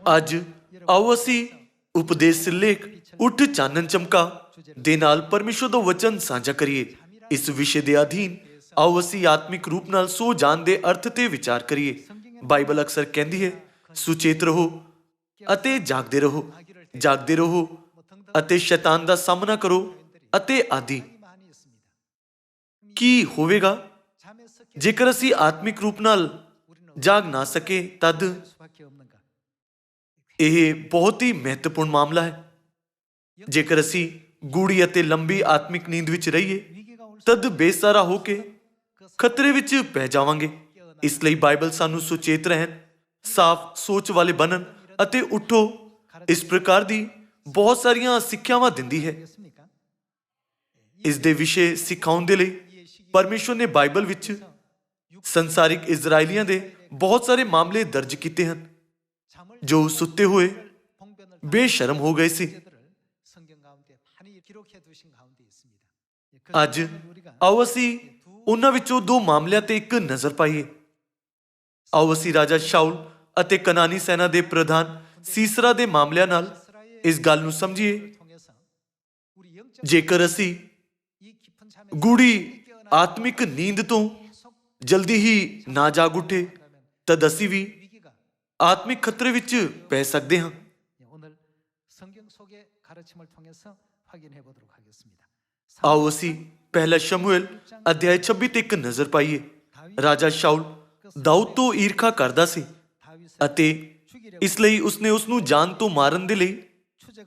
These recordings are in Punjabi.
ਅੱਜ ਆਓ ਅਸੀਂ ਉਪਦੇਸ਼ ਸਿਰਲੇਖ ਉੱਠ ਚਾਨਣ ਚਮਕਾ ਦੇ ਨਾਲ ਪਰਮੇਸ਼ਵਰ ਦਾ ਵਚਨ ਸਾਂਝਾ ਕਰੀਏ। ਇਸ ਵਿਸ਼ੇ ਦੇ ਅਧੀਨ ਆਓ ਅਸੀਂ ਆਤਮਿਕ ਰੂਪ ਨਾਲ ਸੋ ਜਾਣ ਦੇ ਅਰਥ ਤੇ ਵਿਚਾਰ ਕਰੀਏ। ਬਾਈਬਲ ਅਕਸਰ ਕਹਿੰਦੀ ਹੈ, ਸੁਚੇਤ ਰਹੋ ਅਤੇ ਜਾਗਦੇ ਰਹੋ ਅਤੇ ਸ਼ੈਤਾਨ ਦਾ ਸਾਹਮਣਾ ਕਰੋ ਅਤੇ ਆਦਿ। ਕੀ ਹੋਵੇਗਾ ਜੇਕਰ ਅਸੀਂ ਆਤਮਿਕ ਰੂਪ ਨਾਲ ਜਾਗ ਨਾ ਸਕੇ? ਤਦ ਇਹ ਬਹੁਤ ਹੀ ਮਹੱਤਵਪੂਰਨ ਮਾਮਲਾ ਹੈ। ਜੇਕਰ ਅਸੀਂ ਗੂੜੀ ਅਤੇ ਲੰਬੀ ਆਤਮਿਕ ਨੀਂਦ ਵਿੱਚ ਰਹੀਏ ਤਦ ਬੇਸਹਾਰਾ ਹੋ ਕੇ ਖਤਰੇ ਵਿੱਚ ਪੈ ਜਾਵਾਂਗੇ। ਇਸ ਲਈ ਬਾਈਬਲ ਸਾਨੂੰ ਸੁਚੇਤ ਰਹਿਣ, ਸਾਫ਼ ਸੋਚ ਵਾਲੇ ਬਣਨ ਅਤੇ ਉੱਠੋ ਇਸ ਪ੍ਰਕਾਰ ਦੀ ਬਹੁਤ ਸਾਰੀਆਂ ਸਿੱਖਿਆਵਾਂ ਦਿੰਦੀ ਹੈ। ਇਸ ਦੇ ਵਿਸ਼ੇ ਸਿਖਾਉਣ ਦੇ ਲਈ ਪਰਮੇਸ਼ਵਰ ਨੇ ਬਾਈਬਲ ਵਿੱਚ ਸੰਸਾਰਿਕ ਇਜ਼ਰਾਈਲੀਆਂ ਦੇ ਬਹੁਤ ਸਾਰੇ ਮਾਮਲੇ ਦਰਜ ਕੀਤੇ ਹਨ ਜੋ ਸੁੱਤੇ ਹੋਏ ਬੇਸ਼ਰਮ ਹੋ ਗਏ ਸੀ। ਅੱਜ ਆਓ ਅਸੀਂ ਉਹਨਾਂ ਵਿੱਚੋਂ ਦੋ ਮਾਮਲਿਆਂ ਤੇ ਇੱਕ ਨਜ਼ਰ ਪਾਈਏ। ਆਓ ਅਸੀਂ ਰਾਜਾ ਸ਼ਾਉਲ ਅਤੇ ਕਨਾਨੀ ਸੈਨਾ ਦੇ ਪ੍ਰਧਾਨ ਸੀਸਰਾ ਦੇ ਮਾਮਲਿਆਂ ਨਾਲ ਇਸ ਗੱਲ ਨੂੰ ਸਮਝੀਏ। ਜੇਕਰ ਅਸੀਂ ਗੂੜੀ ਆਤਮਿਕ ਨੀਂਦ ਤੋਂ ਜਲਦੀ ਹੀ ਨਾ ਜਾਗ ਉੱਠੇ ਤਦ ਅਸੀਂ ਵੀ ਆਤਮਿਕ ਖਤਰੇ ਵਿੱਚ ਪੈ ਸਕਦੇ ਹਾਂ। ਆਓ ਅਸੀਂ ਪਹਿਲਾ ਸ਼ਮੂਏਲ ਅਧਿਆਇ 26 ਤੇ ਇੱਕ ਨਜ਼ਰ ਪਾਈਏ। ਰਾਜਾ ਸ਼ਾਉਲ ਦਾਊਦ ਤੋਂ ਈਰਖਾ ਕਰਦਾ ਸੀ ਅਤੇ ਇਸ ਲਈ ਉਸਨੇ ਉਸ ਨੂੰ ਜਾਨ ਤੋਂ ਮਾਰਨ ਦੇ ਲਈ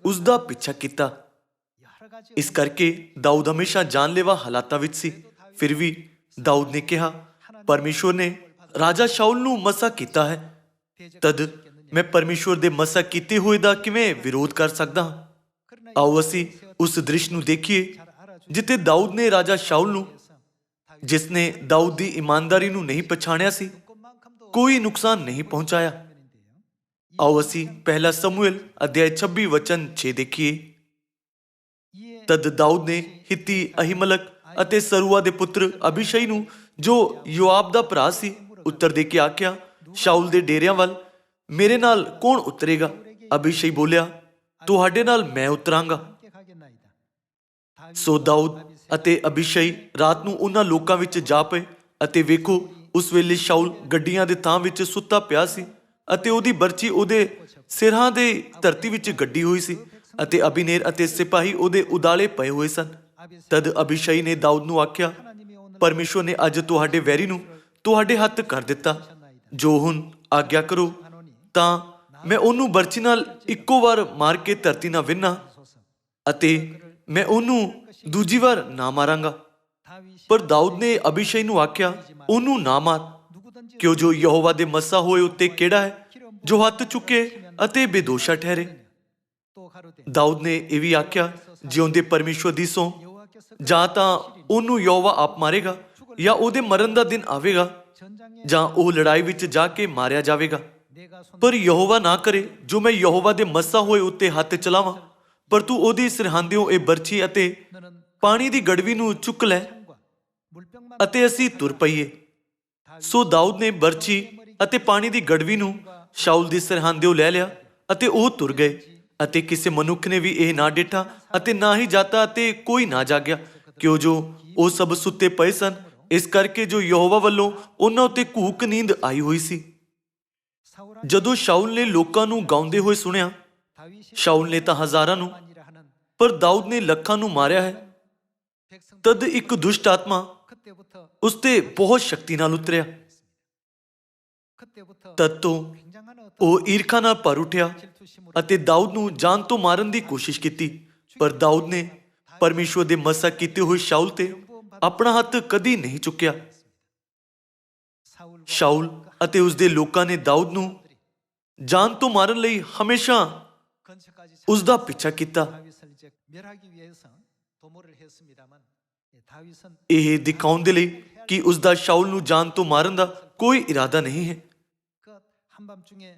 ਉਸ ਦਾ ਪਿੱਛਾ ਕੀਤਾ। ਇਸ ਕਰਕੇ ਦਾਊਦ ਹਮੇਸ਼ਾ ਜਾਨਲੇਵਾ ਹਾਲਾਤਾਂ ਵਿੱਚ ਸੀ। ਫਿਰ ਵੀ ਦਾਊਦ ਨੇ ਕਿਹਾ, ਪਰਮੇਸ਼ਵਰ ਨੇ ਰਾਜਾ ਸ਼ਾਉਲ ਨੂੰ ਮਸਾ ਕੀਤਾ ਹੈ, ਤਦ ਮੈਂ ਪਰਮੇਸ਼ਵਰ ਦੇ ਮਸਾ ਕੀਤੇ ਹੋਏ ਦਾ ਕਿਵੇਂ ਵਿਰੋਧ ਕਰ ਸਕਦਾ ਹਾਂ? ਆਓ ਅਸੀਂ ਉਸ ਦ੍ਰਿਸ਼ ਨੂੰ ਦੇਖੀਏ ਜਿੱਥੇ ਦਾਊਦ ਨੇ ਰਾਜਾ ਸ਼ਾਉਲ ਨੂੰ, ਜਿਸ ਨੇ ਦਾਊਦ ਦੀ ਇਮਾਨਦਾਰੀ ਨੂੰ ਨਹੀਂ ਪਛਾਣਿਆ ਸੀ, ਕੋਈ ਨੁਕਸਾਨ ਨਹੀਂ ਪਹੁੰਚਾਇਆ। ਆਓ ਅਸੀਂ ਪਹਿਲਾ ਸਮੂਏਲ ਅਧਿਆਇ 26 ਵਚਨ 6 ਦੇਖੀਏ। ਤਦ ਦਾਊਦ ਨੇ ਹਿੱਤੀ ਅਹੀਮਲਕ ਅਤੇ ਸਰੂਆ ਦੇ ਪੁੱਤਰ ਅਬੀਸ਼ਈ ਨੂੰ, ਜੋ ਯੋਆਬ ਦਾ ਭਰਾ ਸੀ, ਉੱਤਰ ਦੇ ਕੇ ਆਖਿਆ, ਸ਼ਾਉਲ ਦੇ ਡੇਰਿਆਂ ਵੱਲ ਮੇਰੇ ਨਾਲ ਕੌਣ ਉਤਰੇਗਾ? ਅਬੀਸ਼ਈ ਬੋਲਿਆ, ਤੁਹਾਡੇ ਨਾਲ ਮੈਂ ਉਤਰਾਂਗਾ। ਸੋ ਦਾਊਦ ਅਤੇ ਅਬੀਸ਼ਈ ਰਾਤ ਨੂੰ ਉਹਨਾਂ ਲੋਕਾਂ ਵਿੱਚ ਜਾ ਪਏ ਅਤੇ ਵੇਖੋ, ਉਸ ਵੇਲੇ ਸ਼ਾਉਲ ਗੱਡੀਆਂ ਦੇ ਥਾਂ ਵਿੱਚ ਸੁੱਤਾ ਪਿਆ ਸੀ ਅਤੇ ਉਹਦੀ ਬਰਛੀ ਉਹਦੇ ਸਿਰਾਂ ਦੇ ਧਰਤੀ ਵਿੱਚ ਗੱਡੀ ਹੋਈ ਸੀ ਅਤੇ ਅਬੀਨੇਰ ਅਤੇ ਸਿਪਾਹੀ ਉਹਦੇ ਉਦਾਲੇ ਪਏ ਹੋਏ ਸਨ। ਤਦ ਅਬੀਸ਼ਈ ਨੇ ਦਾਊਦ ਨੂੰ ਆਖਿਆ, ਪਰਮੇਸ਼ਵਰ ਨੇ ਅੱਜ ਤੁਹਾਡੇ ਵੈਰੀ ਨੂੰ ਤੁਹਾਡੇ ਹੱਥ ਕਰ ਦਿੱਤਾ। ਜੋ ਹੁਣ ਆਗਿਆ ਕਰੋ ਤਾਂ ਮੈਂ ਉਹਨੂੰ ਬਰਛੀ ਨਾਲ ਇੱਕੋ ਵਾਰ ਮਾਰ ਕੇ ਧਰਤੀ ਨਾਲ ਵਿੰਨਾ ਅਤੇ ਮੈਂ ਉਹਨੂੰ ਦੂਜੀ ਵਾਰ ਨਾ ਮਾਰਾਂਗਾ। ਪਰ ਦਾਊਦ ਨੇ ਅਬੀਸ਼ਈ ਨੂੰ ਆਖਿਆ, ਉਹਨੂੰ ਨਾ ਮਾਰ, ਕਿਉਂ ਜੋ ਯਹੋਵਾ ਦੇ ਮਸਾ ਹੋਏ ਉੱਤੇ ਕਿਹੜਾ ਹੈ ਜੋ ਹੱਥ ਚੁੱਕੇ ਅਤੇ ਬੇਦੋਸ਼ਾ ਠਹਿਰੇ। ਦਾਊਦ ਨੇ ਇਹ ਵੀ ਆਖਿਆ, ਜਿਉਂਦੇ ਪਰਮੇਸ਼ਵਰ ਦੀ ਸਹੁੰ, ਜਾਂ ਤਾਂ ਉਹਨੂੰ ਯਹੋਵਾ ਆਪ ਮਾਰੇਗਾ ਜਾਂ ਉਹਦੇ ਮਰਨ ਦਾ ਦਿਨ ਆਵੇਗਾ ਜਾਂ ਉਹ ਲੜਾਈ ਵਿੱਚ ਜਾ ਕੇ ਮਾਰਿਆ ਜਾਵੇਗਾ। ਪਰ ਯਹੋਵਾ ਨਾ ਕਰੇ ਜੋ ਮੈਂ ਯਹੋਵਾ ਦੇ ਮਸਾ ਹੋਏ ਉੱਤੇ ਹੱਥ ਚਲਾਵਾਂ, ਪਰ ਤੂੰ ਉਹਦੀ ਸਿਰਹਾਂਦਿਓਂ ਇਹ ਬਰਛੀ ਅਤੇ ਪਾਣੀ ਦੀ ਗੜਵੀ ਨੂੰ ਚੁੱਕ ਲੈ ਅਤੇ ਅਸੀਂ ਤੁਰ ਪਈਏ। ਸੋ ਦਾਊਦ ਨੇ ਬਰਛੀ ਅਤੇ ਪਾਣੀ ਦੀ ਗੜਵੀ ਨੂੰ ਸ਼ਾਉਲ ਦੀ ਸਿਰਹਾਂਦਿਓਂ ਲੈ ਲਿਆ ਅਤੇ ਉਹ ਤੁਰ ਗਏ ਅਤੇ ਕਿਸੇ ਮਨੁੱਖ ਨੇ ਵੀ ਇਹ ਨਾ ਡਿੱਠਾ ਅਤੇ ਨਾ ਹੀ ਜਾਤਾ ਅਤੇ ਕੋਈ ਨਾ ਜਾਗਿਆ, ਕਿਉਂ ਜੋ ਉਹ ਸਭ ਸੁੱਤੇ ਪਏ ਸਨ, ਇਸ ਕਰਕੇ ਜੋ ਯਹੋਵਾ ਵੱਲੋਂ ਉਹਨਾਂ ਉੱਤੇ ਘੂਕ ਨੀਂਦ ਆਈ ਹੋਈ ਸੀ। ਜਦੋਂ ਸ਼ਾਉਲ ਨੇ ਲੋਕਾਂ ਨੂੰ ਗਾਉਂਦੇ ਹੋਏ ਸੁਣਿਆ, ਸ਼ਾਉਲ ਨੇ ਤਾਂ ਹਜ਼ਾਰਾਂ ਨੂੰ ਪਰ ਦਾਊਦ ਨੇ ਲੱਖਾਂ ਨੂੰ ਮਾਰਿਆ ਹੈ, ਤਦ ਇੱਕ ਦੁਸ਼ਟ ਆਤਮਾ ਉਸ ਤੇ ਬਹੁਤ ਸ਼ਕਤੀ ਨਾਲ ਉਤਰਿਆ। ਤਦ ਤੋਂ ਉਹ ਈਰਖਾ ਨਾਲ ਭਰ ਉੱਠਿਆ ਅਤੇ ਦਾਊਦ ਨੂੰ ਜਾਨ ਤੋਂ ਮਾਰਨ ਦੀ ਕੋਸ਼ਿਸ਼ ਕੀਤੀ। ਪਰ ਦਾਊਦ ਨੇ ਪਰਮੇਸ਼ਵਰ ਦੇ ਮਸਾ ਕੀਤੇ ਹੋਏ ਸ਼ਾਉਲ ਤੇ ਆਪਣਾ ਹੱਥ ਕਦੀ ਨਹੀਂ ਚੁੱਕਿਆ। ਸ਼ਾਉਲ ਅਤੇ ਉਸਦੇ ਲੋਕਾਂ ਨੇ ਦਾਊਦ ਨੂੰ ਜਾਨ ਤੋਂ ਮਾਰਨ ਲਈ ਹਮੇਸ਼ਾ ਉਸ ਦਾ ਪਿੱਛਾ ਕੀਤਾ। ਇਹ ਦਿਖਾਉਣ ਦੇ ਲਈ ਕਿ ਉਸ ਦਾ ਸ਼ਾਉਲ ਨੂੰ ਜਾਨ ਤੋਂ ਮਾਰਨ ਦਾ ਕੋਈ ਇਰਾਦਾ ਨਹੀਂ ਹੈ।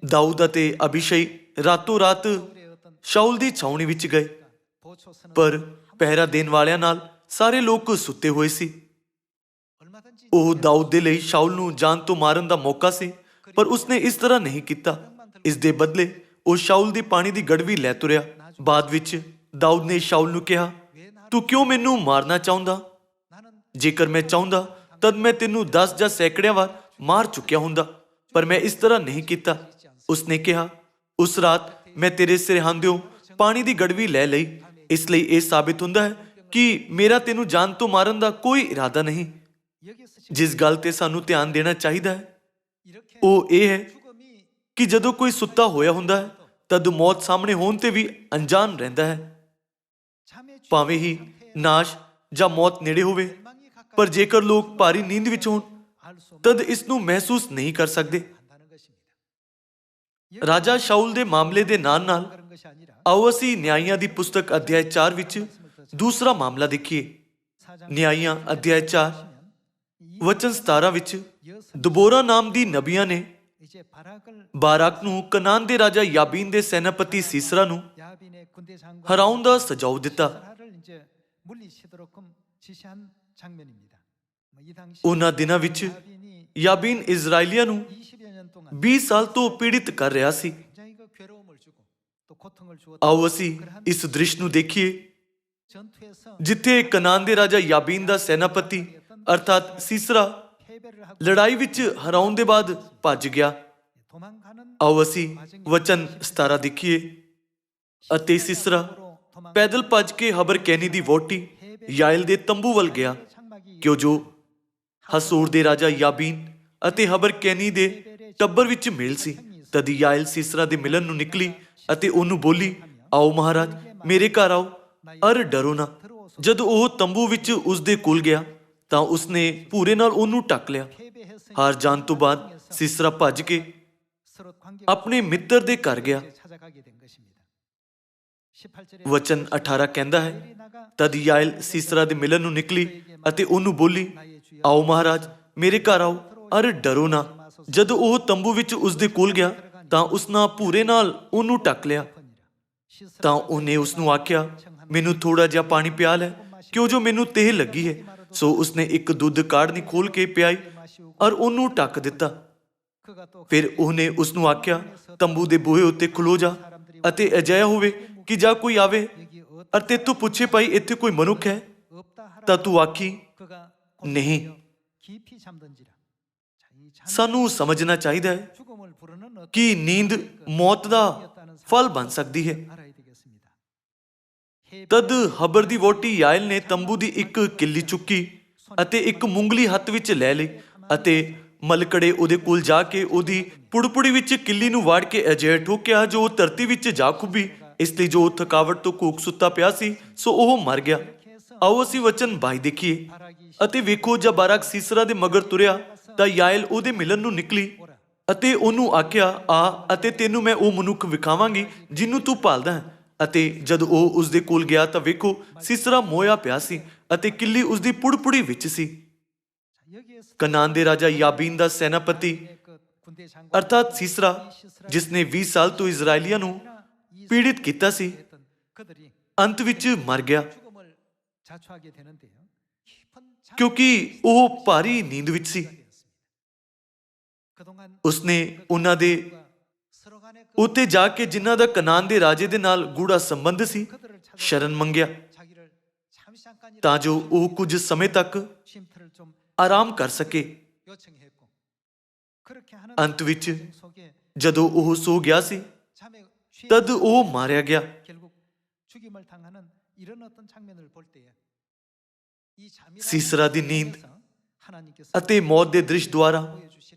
ਦਾਊਦ ਅਤੇ ਅਬੀਸ਼ਈ ਰਾਤੋਂ ਰਾਤ ਸ਼ਾਉਲ ਦੀ ਛਾਉਣੀ ਵਿੱਚ ਗਏ, ਪਰ ਪਹਿਰਾ ਦੇਣ ਵਾਲਿਆਂ ਨਾਲ ਸਾਰੇ ਲੋਕ ਸੁੱਤੇ ਹੋਏ ਸੀ। ਉਹ ਦਾਊਦ ਦੇ ਲਈ ਸ਼ਾਉਲ ਨੂੰ ਜਾਨ ਤੋਂ ਮਾਰਨ ਦਾ ਮੌਕਾ ਸੀ, ਪਰ ਉਸਨੇ ਇਸ ਤਰ੍ਹਾਂ ਨਹੀਂ ਕੀਤਾ। ਇਸ ਦੇ ਬਦਲੇ ਉਹ ਸ਼ਾਉਲ ਦੀ ਪਾਣੀ ਦੀ ਗੜਵੀ ਲੈ ਤੁਰਿਆ। ਬਾਅਦ ਵਿੱਚ ਦਾਊਦ ਨੇ ਸ਼ਾਉਲ ਨੂੰ ਕਿਹਾ, ਤੂੰ ਕਿਉਂ ਮੈਨੂੰ ਮਾਰਨਾ ਚਾਹੁੰਦਾ? ਜੇਕਰ ਮੈਂ ਚਾਹੁੰਦਾ ਤਦ ਮੈਂ ਤੈਨੂੰ 10 ਜਾਂ ਸੈਂਕੜਿਆਂ ਵਾਰ ਮਾਰ ਚੁੱਕਿਆ ਹੁੰਦਾ, ਪਰ ਮੈਂ ਇਸ ਤਰ੍ਹਾਂ ਨਹੀਂ ਕੀਤਾ। ਉਸਨੇ ਕਿਹਾ, ਉਸ ਰਾਤ ਮੈਂ ਤੇਰੇ ਸਿਰਹਾਂਦਿਓਂ ਪਾਣੀ ਦੀ ਗੜਵੀ ਲੈ ਲਈ। ਇਸ ਲਈ ਇਹ ਸਾਬਿਤ ਹੁੰਦਾ ਹੈ ਕਿ ਮੇਰਾ ਤੈਨੂੰ ਜਾਨ ਤੋਂ ਮਾਰਨ ਦਾ ਕੋਈ ਇਰਾਦਾ ਨਹੀਂ। ਜਿਸ ਗੱਲ ਤੇ ਸਾਨੂੰ ਧਿਆਨ ਦੇਣਾ ਚਾਹੀਦਾ ਹੈ ਉਹ ਇਹ ਹੈ ਕਿ ਜਦੋਂ ਕੋਈ ਸੁੱਤਾ ਹੋਇਆ ਹੁੰਦਾ ਹੈ ਤਦ ਮੌਤ ਸਾਹਮਣੇ ਹੋਣ ਤੇ ਵੀ ਅਣਜਾਣ ਰਹਿੰਦਾ ਹੈ, ਭਾਵੇਂ ਹੀ ਨਾਸ਼ ਜਾਂ ਮੌਤ ਨੇੜੇ ਹੋਵੇ। ਪਰ ਜੇਕਰ ਲੋਕ ਭਾਰੀ ਨੀਂਦ ਵਿੱਚ ਹੋਣ ਤਦ ਇਸ ਨੂੰ ਮਹਿਸੂਸ ਨਹੀਂ ਕਰ ਸਕਦੇ। ਰਾਜਾ ਸ਼ਾਉਲ ਦੇ ਮਾਮਲੇ ਦੇ ਨਾਲ ਆਓ ਅਸੀਂ ਨਿਆਂਇਆਂ ਦੀ ਪੁਸਤਕ ਅਧਿਆਇ 4 ਵਿੱਚ ਦੂਸਰਾ ਮਾਮਲਾ ਦੇਖੀਏ। ਨਿਆਂਇਆਂ ਅਧਿਆਇ 4 ਵਚਨ 17 ਵਿੱਚ ਦਬੋਰਾ ਨਾਮ ਦੀ ਨਬੀਆਂ ਨੇ ਬਾਰਾਕ ਨੂੰ ਕਨਾਨ ਦੇ ਰਾਜਾ ਯਾਬੀਨ ਦੇ ਸੈਨਾਪਤੀ ਸੀਸਰਾ ਨੂੰ ਹਰਾਉਣ ਦਾ ਸੁਝਾਅ ਦਿੱਤਾ। ਉਹਨਾਂ ਦਿਨਾਂ ਵਿੱਚ ਯਾਬੀਨ ਇਜ਼ਰਾਈਲੀਆਂ ਨੂੰ 20 ਸਾਲ ਤੋਂ ਪੀੜਿਤ ਕਰ ਰਿਹਾ ਸੀ। ਆਓ ਅਸੀਂ ਇਸ ਦ੍ਰਿਸ਼ ਨੂੰ ਦੇਖੀਏ ਜਿੱਥੇ ਕਨਾਨ ਦੇ ਰਾਜਾ ਯਾਬੀਨ ਦਾ ਸੈਨਾਪਤੀ ਅਰਥਾਤ ਸੀਸਰਾ ਲੜਾਈ ਵਿੱਚ ਹਰਾਉਣ ਦੇ ਬਾਅਦ ਭੱਜ ਗਿਆ। ਆਓ ਅਸੀਂ ਵਚਨ 17 ਦੇਖੀਏ। ਅਤੇ ਸੀਸਰਾ ਪੈਦਲ ਭੱਜ ਕੇ ਹਬਰਕੈਨੀ ਦੀ ਵਹੁਟੀ ਯਾਇਲ ਦੇ ਤੰਬੂ ਵੱਲ ਗਿਆ, ਕਿਉਂ ਜੋ ਹਸੂਰ ਦੇ ਰਾਜਾ ਯਾਬੀਨ ਅਤੇ ਹਬਰਕੈਨੀ ਦੇ ਟੱਬਰ ਵਿੱਚ ਮੇਲ ਸੀ। ਤਦ ਯਾਇਲ ਸੀਸਰਾ ਦੇ ਮਿਲਣ ਨੂੰ ਨਿਕਲੀ ਅਤੇ ਉਹਨੂੰ ਬੋਲੀ, ਆਓ ਮਹਾਰਾਜ, ਮੇਰੇ ਘਰ ਆਓ, ਅਰ ਡਰੋ ਨਾ। ਜਦ ਉਹ ਤੰਬੂ ਵਿੱਚ ਉਸਦੇ ਕੋਲ ਗਿਆ ਤਾਂ ਉਸਨੇ ਭੂਰੇ ਨਾਲ ਉਹਨੂੰ ਢੱਕ ਲਿਆ। ਹਾਰ ਜਾਣ ਤੋਂ ਬਾਅਦ ਸੀਸਰਾ ਭੱਜ ਕੇ ਆਪਣੇ ਮਿੱਤਰ ਦੇ ਘਰ ਗਿਆ। ਵਚਨ 18 ਕਹਿੰਦਾ ਹੈ, ਤਦ ਯਾਇਲ ਸੀਸਰਾ ਦੇ ਮਿਲਣ ਨੂੰ ਨਿਕਲੀ ਅਤੇ ਉਹਨੂੰ ਬੋਲੀ, ਆਓ ਮਹਾਰਾਜ, ਮੇਰੇ ਘਰ ਆਓ, ਅਰ ਡਰੋ ਨਾ। ਜਦ ਉਹ ਤੰਬੂ ਵਿੱਚ ਉਸਦੇ ਕੋਲ ਗਿਆ ਤਾਂ ਉਸਨੇ ਭੂਰੇ ਨਾਲ ਉਹਨੂੰ ਢੱਕ ਲਿਆ। ਤਾਂ ਉਹਨੇ ਉਸਨੂੰ ਆਖਿਆ, ਮੈਨੂੰ ਥੋੜਾ ਜਿਹਾ ਪਾਣੀ ਪਿਆ ਲੈ, ਕਿਉਂ ਜੋ ਮੈਨੂੰ ਤੇਹ ਲੱਗੀ ਹੈ। ਸੋ ਉਸਨੇ ਇੱਕ ਦੁੱਧ ਕਾੜਨੀ ਖੋਲ ਕੇ ਪਿਆਈ ਔਰ ਉਹਨੂੰ ਢੱਕ ਦਿੱਤਾ। ਫਿਰ ਉਹਨੇ ਉਸਨੂੰ ਆਖਿਆ, ਤੰਬੂ ਦੇ ਬੂਹੇ ਉੱਤੇ ਖਲੋ ਜਾ ਅਤੇ ਅਜਿਹਾ ਹੋਵੇ ਕਿ ਜਾਂ ਕੋਈ ਆਵੇ ਅਤੇ ਤੂੰ ਪੁੱਛੇ, ਭਾਈ ਇੱਥੇ ਕੋਈ ਮਨੁੱਖ ਹੈ? ਤਾਂ ਤੂੰ ਆਖੀ, ਨਹੀਂ। ਸਾਨੂੰ ਸਮਝਣਾ ਚਾਹੀਦਾ ਹੈ ਕਿ ਨੀਂਦ ਮੌਤ ਦਾ ਫਲ ਬਣ ਸਕਦੀ ਹੈ। ਤਦ ਹਬਰ ਦੀ ਵਹੁਟੀ ਯਾਇਲ ਨੇ ਤੰਬੂ ਦੀ ਇੱਕ ਕਿੱਲੀ ਚੁੱਕੀ ਅਤੇ ਇੱਕ ਮੂੰਗਲੀ ਹੱਥ ਵਿੱਚ ਲੈ ਲਈ ਅਤੇ ਮਲਕੜੇ ਉਹਦੇ ਕੋਲ ਜਾ ਕੇ ਉਹਦੀ ਪੁੜਪੁੜੀ ਵਿੱਚ ਕਿੱਲੀ ਨੂੰ ਵਾੜ ਕੇ ਅਜਿਹਾ ਠੋਕਿਆ ਜੋ ਧਰਤੀ ਵਿੱਚ ਜਾ ਖੁੱਭੀ। ਇਸ ਲਈ ਜੋ ਥਕਾਵਟ ਤੋਂ ਘੂਕ ਸੁੱਤਾ ਪਿਆ ਸੀ ਸੋ ਉਹ ਮਰ ਗਿਆ। ਆਓ ਅਸੀਂ ਵਚਨ 22 ਦੇਖੀਏ। ਅਤੇ ਵੇਖੋ, ਜਦ ਬਾਰਾਕ ਸੀਸਰਾ ਦੇ ਮਗਰ ਤੁਰਿਆ ਤਾਂ ਯਾਇਲ ਉਹਦੇ ਮਿਲਣ ਨੂੰ ਨਿਕਲੀ ਅਤੇ ਉਹਨੂੰ ਆਖਿਆ, ਆ ਅਤੇ ਤੈਨੂੰ ਮੈਂ ਉਹ ਮਨੁੱਖ ਵਿਖਾਵਾਂਗੀ ਜਿਹਨੂੰ ਤੂੰ ਭਾਲਦਾ ਹੈ। ਅਤੇ ਜਦ ਉਹ ਉਸਦੇ ਕੋਲ ਗਿਆ ਤਾਂ ਵੇਖੋ, ਸੀਸਰਾ ਮੋਇਆ ਪਿਆ ਸੀ ਅਤੇ ਕਿੱਲੀ ਉਸਦੀ ਪੁੜਪੁੜੀ ਵਿੱਚ ਸੀ। ਕਨਾਨ ਦੇ ਰਾਜਾ ਯਾਬੀਨ ਦਾ ਸੈਨਾਪਤੀ ਅਰਥਾਤ ਸੀਸਰਾ, ਜਿਸਨੇ 20 ਸਾਲ ਤੋਂ ਇਜ਼ਰਾਈਲੀਆਂ ਨੂੰ ਪੀੜਿਤ ਕੀਤਾ ਸੀ, ਅੰਤ ਵਿੱਚ ਮਰ ਗਿਆ, ਕਿਉਂਕਿ ਉਹ ਭਾਰੀ ਨੀਂਦ ਵਿੱਚ ਸੀ। ਉਸਨੇ ਉਹਨਾਂ ਦੇ ਉੱਤੇ ਜਾ ਕੇ ਜਿਨ੍ਹਾਂ ਦਾ ਕਨਾਨ ਦੇ ਰਾਜੇ ਦੇ ਨਾਲ ਗੂੜਾ ਸੰਬੰਧ ਸੀ ਸ਼ਰਨ ਮੰਗਿਆ, ਤਾਂ ਜੋ ਉਹ ਕੁਝ ਸਮੇਂ ਤੱਕ ਆਰਾਮ ਕਰ ਸਕੇ। ਅੰਤ ਵਿੱਚ ਜਦੋਂ ਉਹ ਸੋ ਗਿਆ ਸੀ ਤਦ ਉਹ ਮਾਰਿਆ ਗਿਆ। ਸੀਸਰਾ ਦੀ ਨੀਂਦ ਅਤੇ ਮੌਤ ਦੇ ਦ੍ਰਿਸ਼ ਦੁਆਰਾ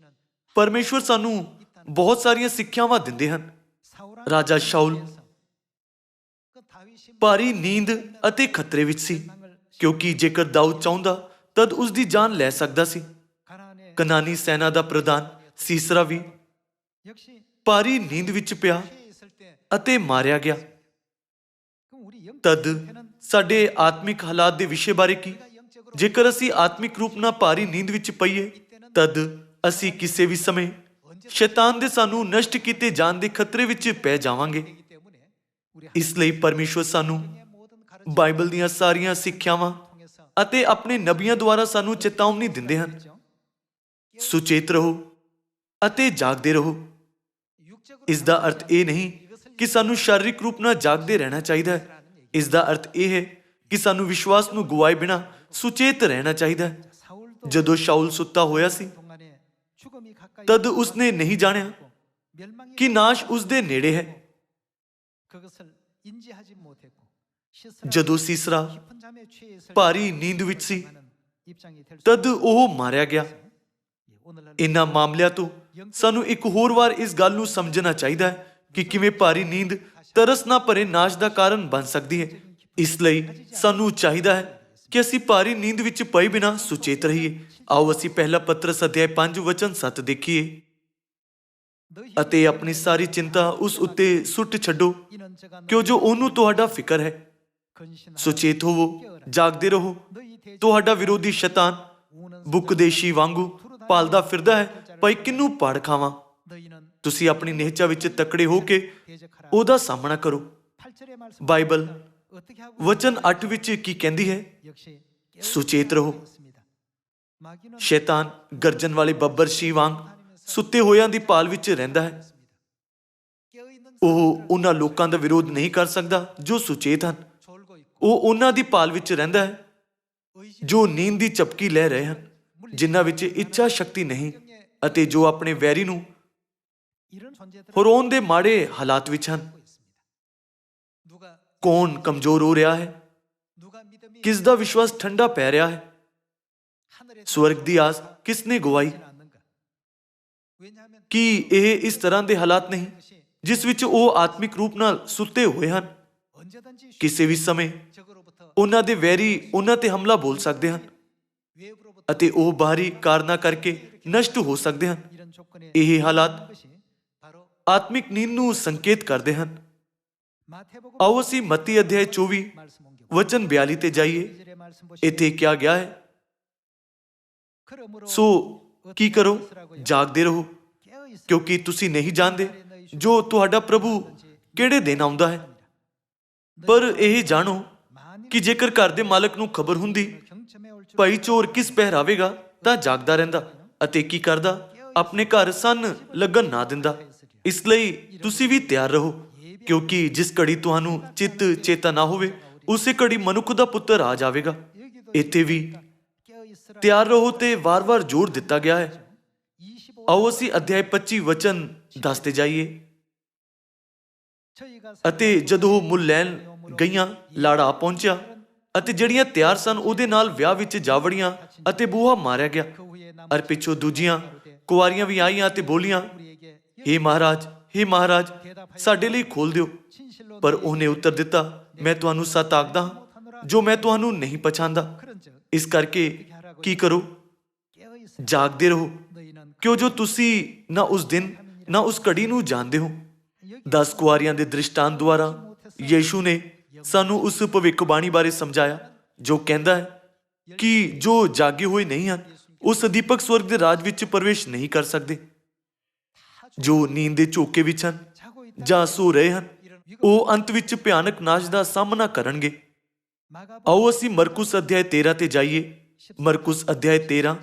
ਪਰਮੇਸ਼ਵਰ ਸਾਨੂੰ ਬਹੁਤ ਸਾਰੀਆਂ ਸਿੱਖਿਆਵਾਂ ਦਿੰਦੇ ਹਨ। ਰਾਜਾ ਸ਼ਾਉਲ ਭਾਰੀ ਨੀਂਦ ਅਤੇ ਖਤਰੇ ਵਿੱਚ ਸੀ, ਕਿਉਂਕਿ ਜੇਕਰ ਦਾਊਦ ਚਾਹੁੰਦਾ ਤਦ ਉਸ ਦੀ ਜਾਨ ਲੈ ਸਕਦਾ ਸੀ। ਕਨਾਨੀ ਸੈਨਾ ਦਾ ਪ੍ਰਧਾਨ ਸੀਸਰਾ ਵੀ ਭਾਰੀ ਨੀਂਦ ਵਿੱਚ ਪਿਆ ਅਤੇ ਮਾਰਿਆ ਗਿਆ। ਤਦ ਸਾਡੇ ਆਤਮਿਕ ਹਾਲਾਤ ਦੇ ਵਿਸ਼ੇ ਬਾਰੇ ਕੀ? ਜੇਕਰ ਅਸੀਂ ਆਤਮਿਕ ਰੂਪ ਨਾਲ ਭਾਰੀ ਨੀਂਦ ਵਿੱਚ ਪਈਏ ਤਦ ਅਸੀਂ ਕਿਸੇ ਵੀ ਸਮੇਂ ਸ਼ੈਤਾਨ ਦੇ ਸਾਨੂੰ ਨਸ਼ਟ ਕੀਤੇ ਜਾਣ ਦੇ ਖਤਰੇ ਵਿੱਚ ਪੈ ਜਾਵਾਂਗੇ। ਇਸ ਲਈ ਪਰਮੇਸ਼ਵਰ ਸਾਨੂੰ ਬਾਈਬਲ ਦੀਆਂ ਸਾਰੀਆਂ ਸਿੱਖਿਆਵਾਂ ਅਤੇ ਆਪਣੇ ਨਬੀਆਂ ਦੁਆਰਾ ਸਾਨੂੰ ਚੇਤਾਵਨੀ ਦਿੰਦੇ ਹਨ। ਸੁਚੇਤ ਰਹੋ ਅਤੇ ਜਾਗਦੇ ਰਹੋ। ਇਸ ਦਾ ਅਰਥ ਇਹ ਨਹੀਂ ਕਿ ਸਾਨੂੰ ਸਰੀਰਕ ਰੂਪ ਨਾਲ ਜਾਗਦੇ ਰਹਿਣਾ ਚਾਹੀਦਾ ਹੈ। ਇਸ ਦਾ ਅਰਥ ਇਹ ਹੈ ਕਿ ਸਾਨੂੰ ਵਿਸ਼ਵਾਸ ਨੂੰ ਗੁਆਏ ਬਿਨਾਂ ਸੁਚੇਤ ਰਹਿਣਾ ਚਾਹੀਦਾ ਹੈ। ਜਦੋਂ ਸ਼ਾਉਲ ਸੁੱਤਾ ਹੋਇਆ ਸੀ ਤਦ ਉਸਨੇ ਨਹੀਂ ਜਾਣਿਆ ਕਿ ਨਾਸ਼ ਉਸਦੇ ਨੇੜੇ ਹੈ। ਜਦੋਂ ਸੀਸਰਾ ਭਾਰੀ ਨੀਂਦ ਵਿੱਚ ਸੀ ਤਦ ਉਹ ਮਾਰਿਆ ਗਿਆ। ਇਨ੍ਹਾਂ ਮਾਮਲਿਆਂ ਤੋਂ ਸਾਨੂੰ ਇੱਕ ਹੋਰ ਵਾਰ ਇਸ ਗੱਲ ਨੂੰ ਸਮਝਣਾ ਚਾਹੀਦਾ ਹੈ ਕਿ ਕਿਵੇਂ ਭਾਰੀ ਨੀਂਦ ਤਰਸ ਨਾ ਭਰੇ ਨਾਸ਼ ਦਾ ਕਾਰਨ ਬਣ ਸਕਦੀ ਹੈ। ਇਸ ਲਈ ਸਾਨੂੰ ਚਾਹੀਦਾ ਹੈ ਕਿ ਅਸੀਂ ਭਾਰੀ ਨੀਂਦ ਵਿੱਚ ਪਏ ਬਿਨਾਂ ਸੁਚੇਤ ਰਹੀਏ। ਆਓ ਅਸੀਂ ਪਹਿਲਾ ਪਤਰਸ ਅਧਿਆਇ 5 ਵਚਨ 7 ਦੇਖੀਏ। ਅਤੇ ਆਪਣੀ ਸਾਰੀ ਚਿੰਤਾ ਉਸ ਉੱਤੇ ਸੁੱਟ ਛੱਡੋ ਕਿਉਂ ਜੋ ਉਹਨੂੰ ਤੁਹਾਡਾ ਫਿਕਰ ਹੈ। ਸੁਚੇਤ ਹੋਵੋ, ਜਾਗਦੇ ਰਹੋ। ਤੁਹਾਡਾ ਵਿਰੋਧੀ ਸ਼ੈਤਾਨ ਬੁੱਕਦੇਸ਼ੀ ਵਾਂਗੂ ਭਾਲਦਾ ਫਿਰਦਾ ਹੈ ਭਾਈ ਕਿਹਨੂੰ ਪਾੜ ਖਾਵਾਂ। ਤੁਸੀਂ ਆਪਣੀ ਨਿਹਚਾ ਵਿੱਚ ਤਕੜੇ ਹੋ ਕੇ ਉਹਦਾ ਸਾਹਮਣਾ ਕਰੋ। ਬਾਈਬਲ ਵਚਨ 8 ਵਿੱਚ ਕੀ ਕਹਿੰਦੀ ਹੈ? ਸੁਚੇਤ ਰਹੋ। ਸ਼ੈਤਾਨ ਗਰਜਨ ਵਾਲੇ ਬੱਬਰ ਸ਼ੀ ਵਾਂਗ ਸੁੱਤੇ ਹੋਇਆਂ ਦੀ ਭਾਲ ਵਿੱਚ ਰਹਿੰਦਾ ਹੈ। ਉਹ ਉਹਨਾਂ ਲੋਕਾਂ ਦਾ ਵਿਰੋਧ ਨਹੀਂ ਕਰ ਸਕਦਾ ਜੋ ਸੁਚੇਤ ਹਨ। ਉਹ ਉਹਨਾਂ ਦੀ ਭਾਲ ਵਿੱਚ ਰਹਿੰਦਾ ਹੈ ਜੋ ਨੀਂਦ ਦੀ ਝਪਕੀ ਲੈ ਰਹੇ ਹਨ, ਜਿਨ੍ਹਾਂ ਵਿੱਚ ਇੱਛਾ ਸ਼ਕਤੀ ਨਹੀਂ ਅਤੇ ਜੋ ਆਪਣੇ ਵੈਰੀ ਨੂੰ ਹਰਾਉਣ ਦੇ ਮਾੜੇ ਹਾਲਾਤ ਵਿੱਚ ਹਨ। ਕੌਣ ਕਮਜ਼ੋਰ ਹੋ ਰਿਹਾ ਹੈ? ਕਿਸ ਦਾ ਵਿਸ਼ਵਾਸ ਠੰਡਾ ਪੈ ਰਿਹਾ ਹੈ? ਸਵਰਗ ਦੀ ਆਸ ਕਿਸ ਨੇ ਗਵਾਈ? ਕੀ ਇਹ ਇਸ ਤਰ੍ਹਾਂ ਦੇ ਹਾਲਾਤ ਨਹੀਂ ਜਿਸ ਵਿੱਚ ਉਹ ਆਤਮਿਕ ਰੂਪ ਨਾਲ ਸੁੱਤੇ ਹੋਏ ਹਨ? ਕਿਸੇ ਵੀ ਸਮੇਂ ਉਹਨਾਂ ਦੇ ਵੈਰੀ ਉਹਨਾਂ ਤੇ ਹਮਲਾ ਬੋਲ ਸਕਦੇ ਹਨ ਅਤੇ ਉਹ ਬਾਹਰੀ ਕਾਰਨਾਂ ਕਰਕੇ ਨਸ਼ਟ ਹੋ ਸਕਦੇ ਹਨ। ਇਹ ਹਾਲਾਤ ਆਤਮਿਕ ਨੀਂਦ ਨੂੰ ਸੰਕੇਤ ਕਰਦੇ ਹਨ। ਆਓ ਅਸੀਂ ਮੱਤੀ ਅਧਿਆਇ 24 ਵਚਨ 42 ਤੇ ਜਾਈਏ। ਇੱਥੇ ਕਿਹਾ ਗਿਆ ਹੈ, ਸੋ ਕੀ ਕਰੋ? ਜਾਗਦੇ ਰਹੋ, ਕਿਉਂਕਿ ਤੁਸੀਂ ਨਹੀਂ ਜਾਣਦੇ ਜੋ ਤੁਹਾਡਾ ਪ੍ਰਭੂ ਕਿਹੜੇ ਦਿਨ ਆਉਂਦਾ ਹੈ। ਪਰ ਇਹ ਜਾਣੋ ਕਿ ਜੇਕਰ ਘਰ ਦੇ ਮਾਲਕ ਨੂੰ ਖਬਰ ਹੁੰਦੀ ਭਾਈ ਚੋਰ ਕਿਸ ਪਹਿਰਾਵੇਗਾ ਤਾਂ ਜਾਗਦਾ ਰਹਿੰਦਾ ਅਤੇ ਕੀ ਕਰਦਾ? ਆਪਣੇ ਘਰ ਸੰਨ ਲੱਗਣ ਨਾ ਦਿੰਦਾ। ਇਸ ਲਈ ਤੁਸੀਂ ਵੀ ਤਿਆਰ ਰਹੋ, ਕਿਉਂਕਿ ਜਿਸ ਘੜੀ ਤੁਹਾਨੂੰ ਚਿੱਤ ਚੇਤਾ ਨਾ ਹੋਵੇ ਉਸੇ ਘੜੀ ਮਨੁੱਖ ਦਾ ਪੁੱਤਰ ਆ ਜਾਵੇਗਾ। ਇੱਥੇ ਵੀ ਤਿਆਰ ਰਹੋ ਤੇ ਵਾਰ-ਵਾਰ ਜ਼ੋਰ ਦਿੱਤਾ ਗਿਆ ਹੈ। ਆਓ ਅਸੀਂ ਅਧਿਆਇ 25 ਵਚਨ 10 ਤੇ ਜਾਈਏ। ਅਤੇ ਜਦੋਂ ਉਹ ਮੁੱਲ ਲੈਣ ਗਈਆਂ, ਲਾੜਾ ਪਹੁੰਚਿਆ ਅਤੇ ਜਿਹੜੀਆਂ ਤਿਆਰ ਸਨ ਉਹਦੇ ਨਾਲ ਵਿਆਹ ਵਿੱਚ ਜਾ ਵੜੀਆਂ ਅਤੇ ਬੂਹਾ ਮਾਰਿਆ ਗਿਆ। ਅਰ ਪਿੱਛੋਂ ਦੂਜੀਆਂ ਕੁਆਰੀਆਂ ਵੀ ਆਈਆਂ ਅਤੇ ਬੋਲੀਆਂ, ਹੇ ਮਹਾਰਾਜ, ਹੇ ਮਹਾਰਾਜ, ਸਾਡੇ ਲਈ ਖੋਲ ਦਿਓ। ਪਰ ਉਹਨੇ ਉੱਤਰ ਦਿੱਤਾ, ਮੈਂ ਤੁਹਾਨੂੰ ਸੱਚ ਆਖਦਾ ਹਾਂ ਜੋ ਮੈਂ ਤੁਹਾਨੂੰ ਨਹੀਂ ਪਛਾਣਦਾ। ਇਸ ਕਰਕੇ ਕੀ ਕਰੋ? ਜਾਗਦੇ ਰਹੋ, ਕਿਉਂ ਜੋ ਤੁਸੀਂ ਨਾ ਉਸ ਦਿਨ ਨਾ ਉਸ ਘੜੀ ਨੂੰ ਜਾਣਦੇ ਹੋ। 10 ਕੁਆਰੀਆਂ ਦੇ ਦ੍ਰਿਸ਼ਟਾਂਤ ਦੁਆਰਾ ਯੀਸ਼ੂ ਨੇ ਸਾਨੂੰ ਉਸ ਭਵਿੱਖਬਾਣੀ ਬਾਰੇ ਸਮਝਾਇਆ ਜੋ ਕਹਿੰਦਾ ਹੈ ਕਿ ਜੋ ਜਾਗੇ ਹੋਏ ਨਹੀਂ ਹਨ ਉਹ ਸਦੀਪਕ ਸਵਰਗ ਦੇ ਰਾਜ ਵਿੱਚ ਪ੍ਰਵੇਸ਼ ਨਹੀਂ ਕਰ ਸਕਦੇ। ਜੋ ਨੀਂਦ ਦੇ ਝੋਕੇ ਵਿੱਚ ਹਨ ਜਾਂ ਸੋ ਰਹੇ ਹਨ ਉਹ ਅੰਤ ਵਿੱਚ ਭਿਆਨਕ ਨਾਸ਼ ਦਾ ਸਾਹਮਣਾ ਕਰਨਗੇ। ਆਓ ਅਸੀਂ ਮਰਕੁਸ ਅਧਿਆਇ 13 ਤੇ ਜਾਈਏ। ਮਰਕੁਸ ਅਧਿਆਇ 13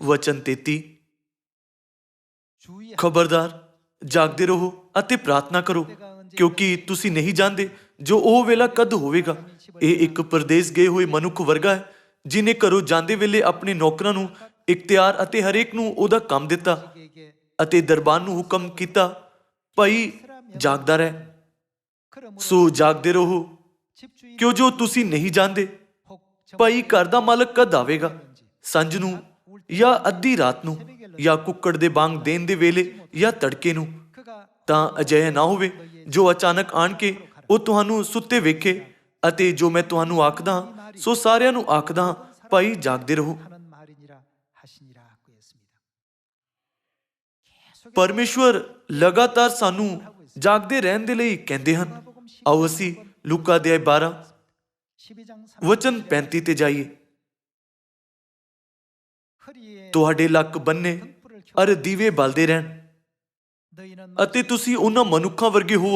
ਵਚਨ 33। ਖਬਰਦਾਰ, ਜਾਗਦੇ ਰਹੋ ਅਤੇ ਪ੍ਰਾਰਥਨਾ ਕਰੋ, ਕਿਉਂਕਿ ਤੁਸੀਂ ਨਹੀਂ ਜਾਣਦੇ ਜੋ ਉਹ ਵੇਲਾ ਕਦ ਹੋਵੇਗਾ। ਇਹ ਇੱਕ ਪਰਦੇਸ ਗਏ ਹੋਏ ਮਨੁੱਖ ਵਰਗਾ ਹੈ ਜਿਨੇ ਘਰੋਂ ਜਾਂਦੇ ਵੇਲੇ ਆਪਣੇ ਨੌਕਰਾਂ ਨੂੰ ਇਖਤਿਆਰ ਅਤੇ ਹਰੇਕ ਨੂੰ ਉਹਦਾ ਕੰਮ ਦਿੱਤਾ ਅਤੇ ਦਰਬਾਨ ਨੂੰ ਹੁਕਮ ਕੀਤਾ, ਭਾਈ ਜਾਗਦਾ ਰਹਿ। ਸੋ ਜਾਗਦੇ ਰਹੋ, ਕਿਉਂ ਜੋ ਤੁਸੀਂ ਨਹੀਂ ਜਾਣਦੇ ਭਾਈ ਘਰ ਦਾ ਮਾਲਕ ਕਦ ਆਵੇਗਾ, ਸੰਝ ਨੂੰ ਜਾਂ ਅੱਧੀ ਰਾਤ ਨੂੰ ਜਾਂ ਕੁੱਕੜ ਦੇ ਵਾਂਗ ਦੇਣ ਦੇ ਵੇਲੇ ਜਾਂ ਤੜਕੇ ਨੂੰ। ਤਾਂ ਅਜਿਹਾ ਨਾ ਹੋਵੇ ਜੋ ਅਚਾਨਕ ਆਣ ਕੇ ਉਹ ਤੁਹਾਨੂੰ ਸੁੱਤੇ ਵੇਖੇ। ਅਤੇ ਜੋ ਮੈਂ ਤੁਹਾਨੂੰ ਆਖਦਾ ਹਾਂ ਸੋ ਸਾਰਿਆਂ ਨੂੰ ਆਖਦਾ ਹਾਂ, ਭਾਈ ਜਾਗਦੇ ਰਹੋ। ਪਰਮੇਸ਼ਵਰ ਲਗਾਤਾਰ ਸਾਨੂੰ ਜਾਗਦੇ ਰਹਿਣ ਦੇ ਲਈ ਕਹਿੰਦੇ ਹਨ। ਆਓ ਅਸੀਂ ਲੂਕਾ ਅਧਿਆਇ 12 ਵਚਨ 35 ਤੇ ਜਾਈਏ। ਤੁਹਾਡੇ ਲੱਕ ਬੰਨੇ ਅਰ ਦੀਵੇ ਬਲਦੇ ਰਹਿਣ ਅਤੇ ਤੁਸੀਂ ਉਹਨਾਂ ਮਨੁੱਖਾਂ ਵਰਗੇ ਹੋ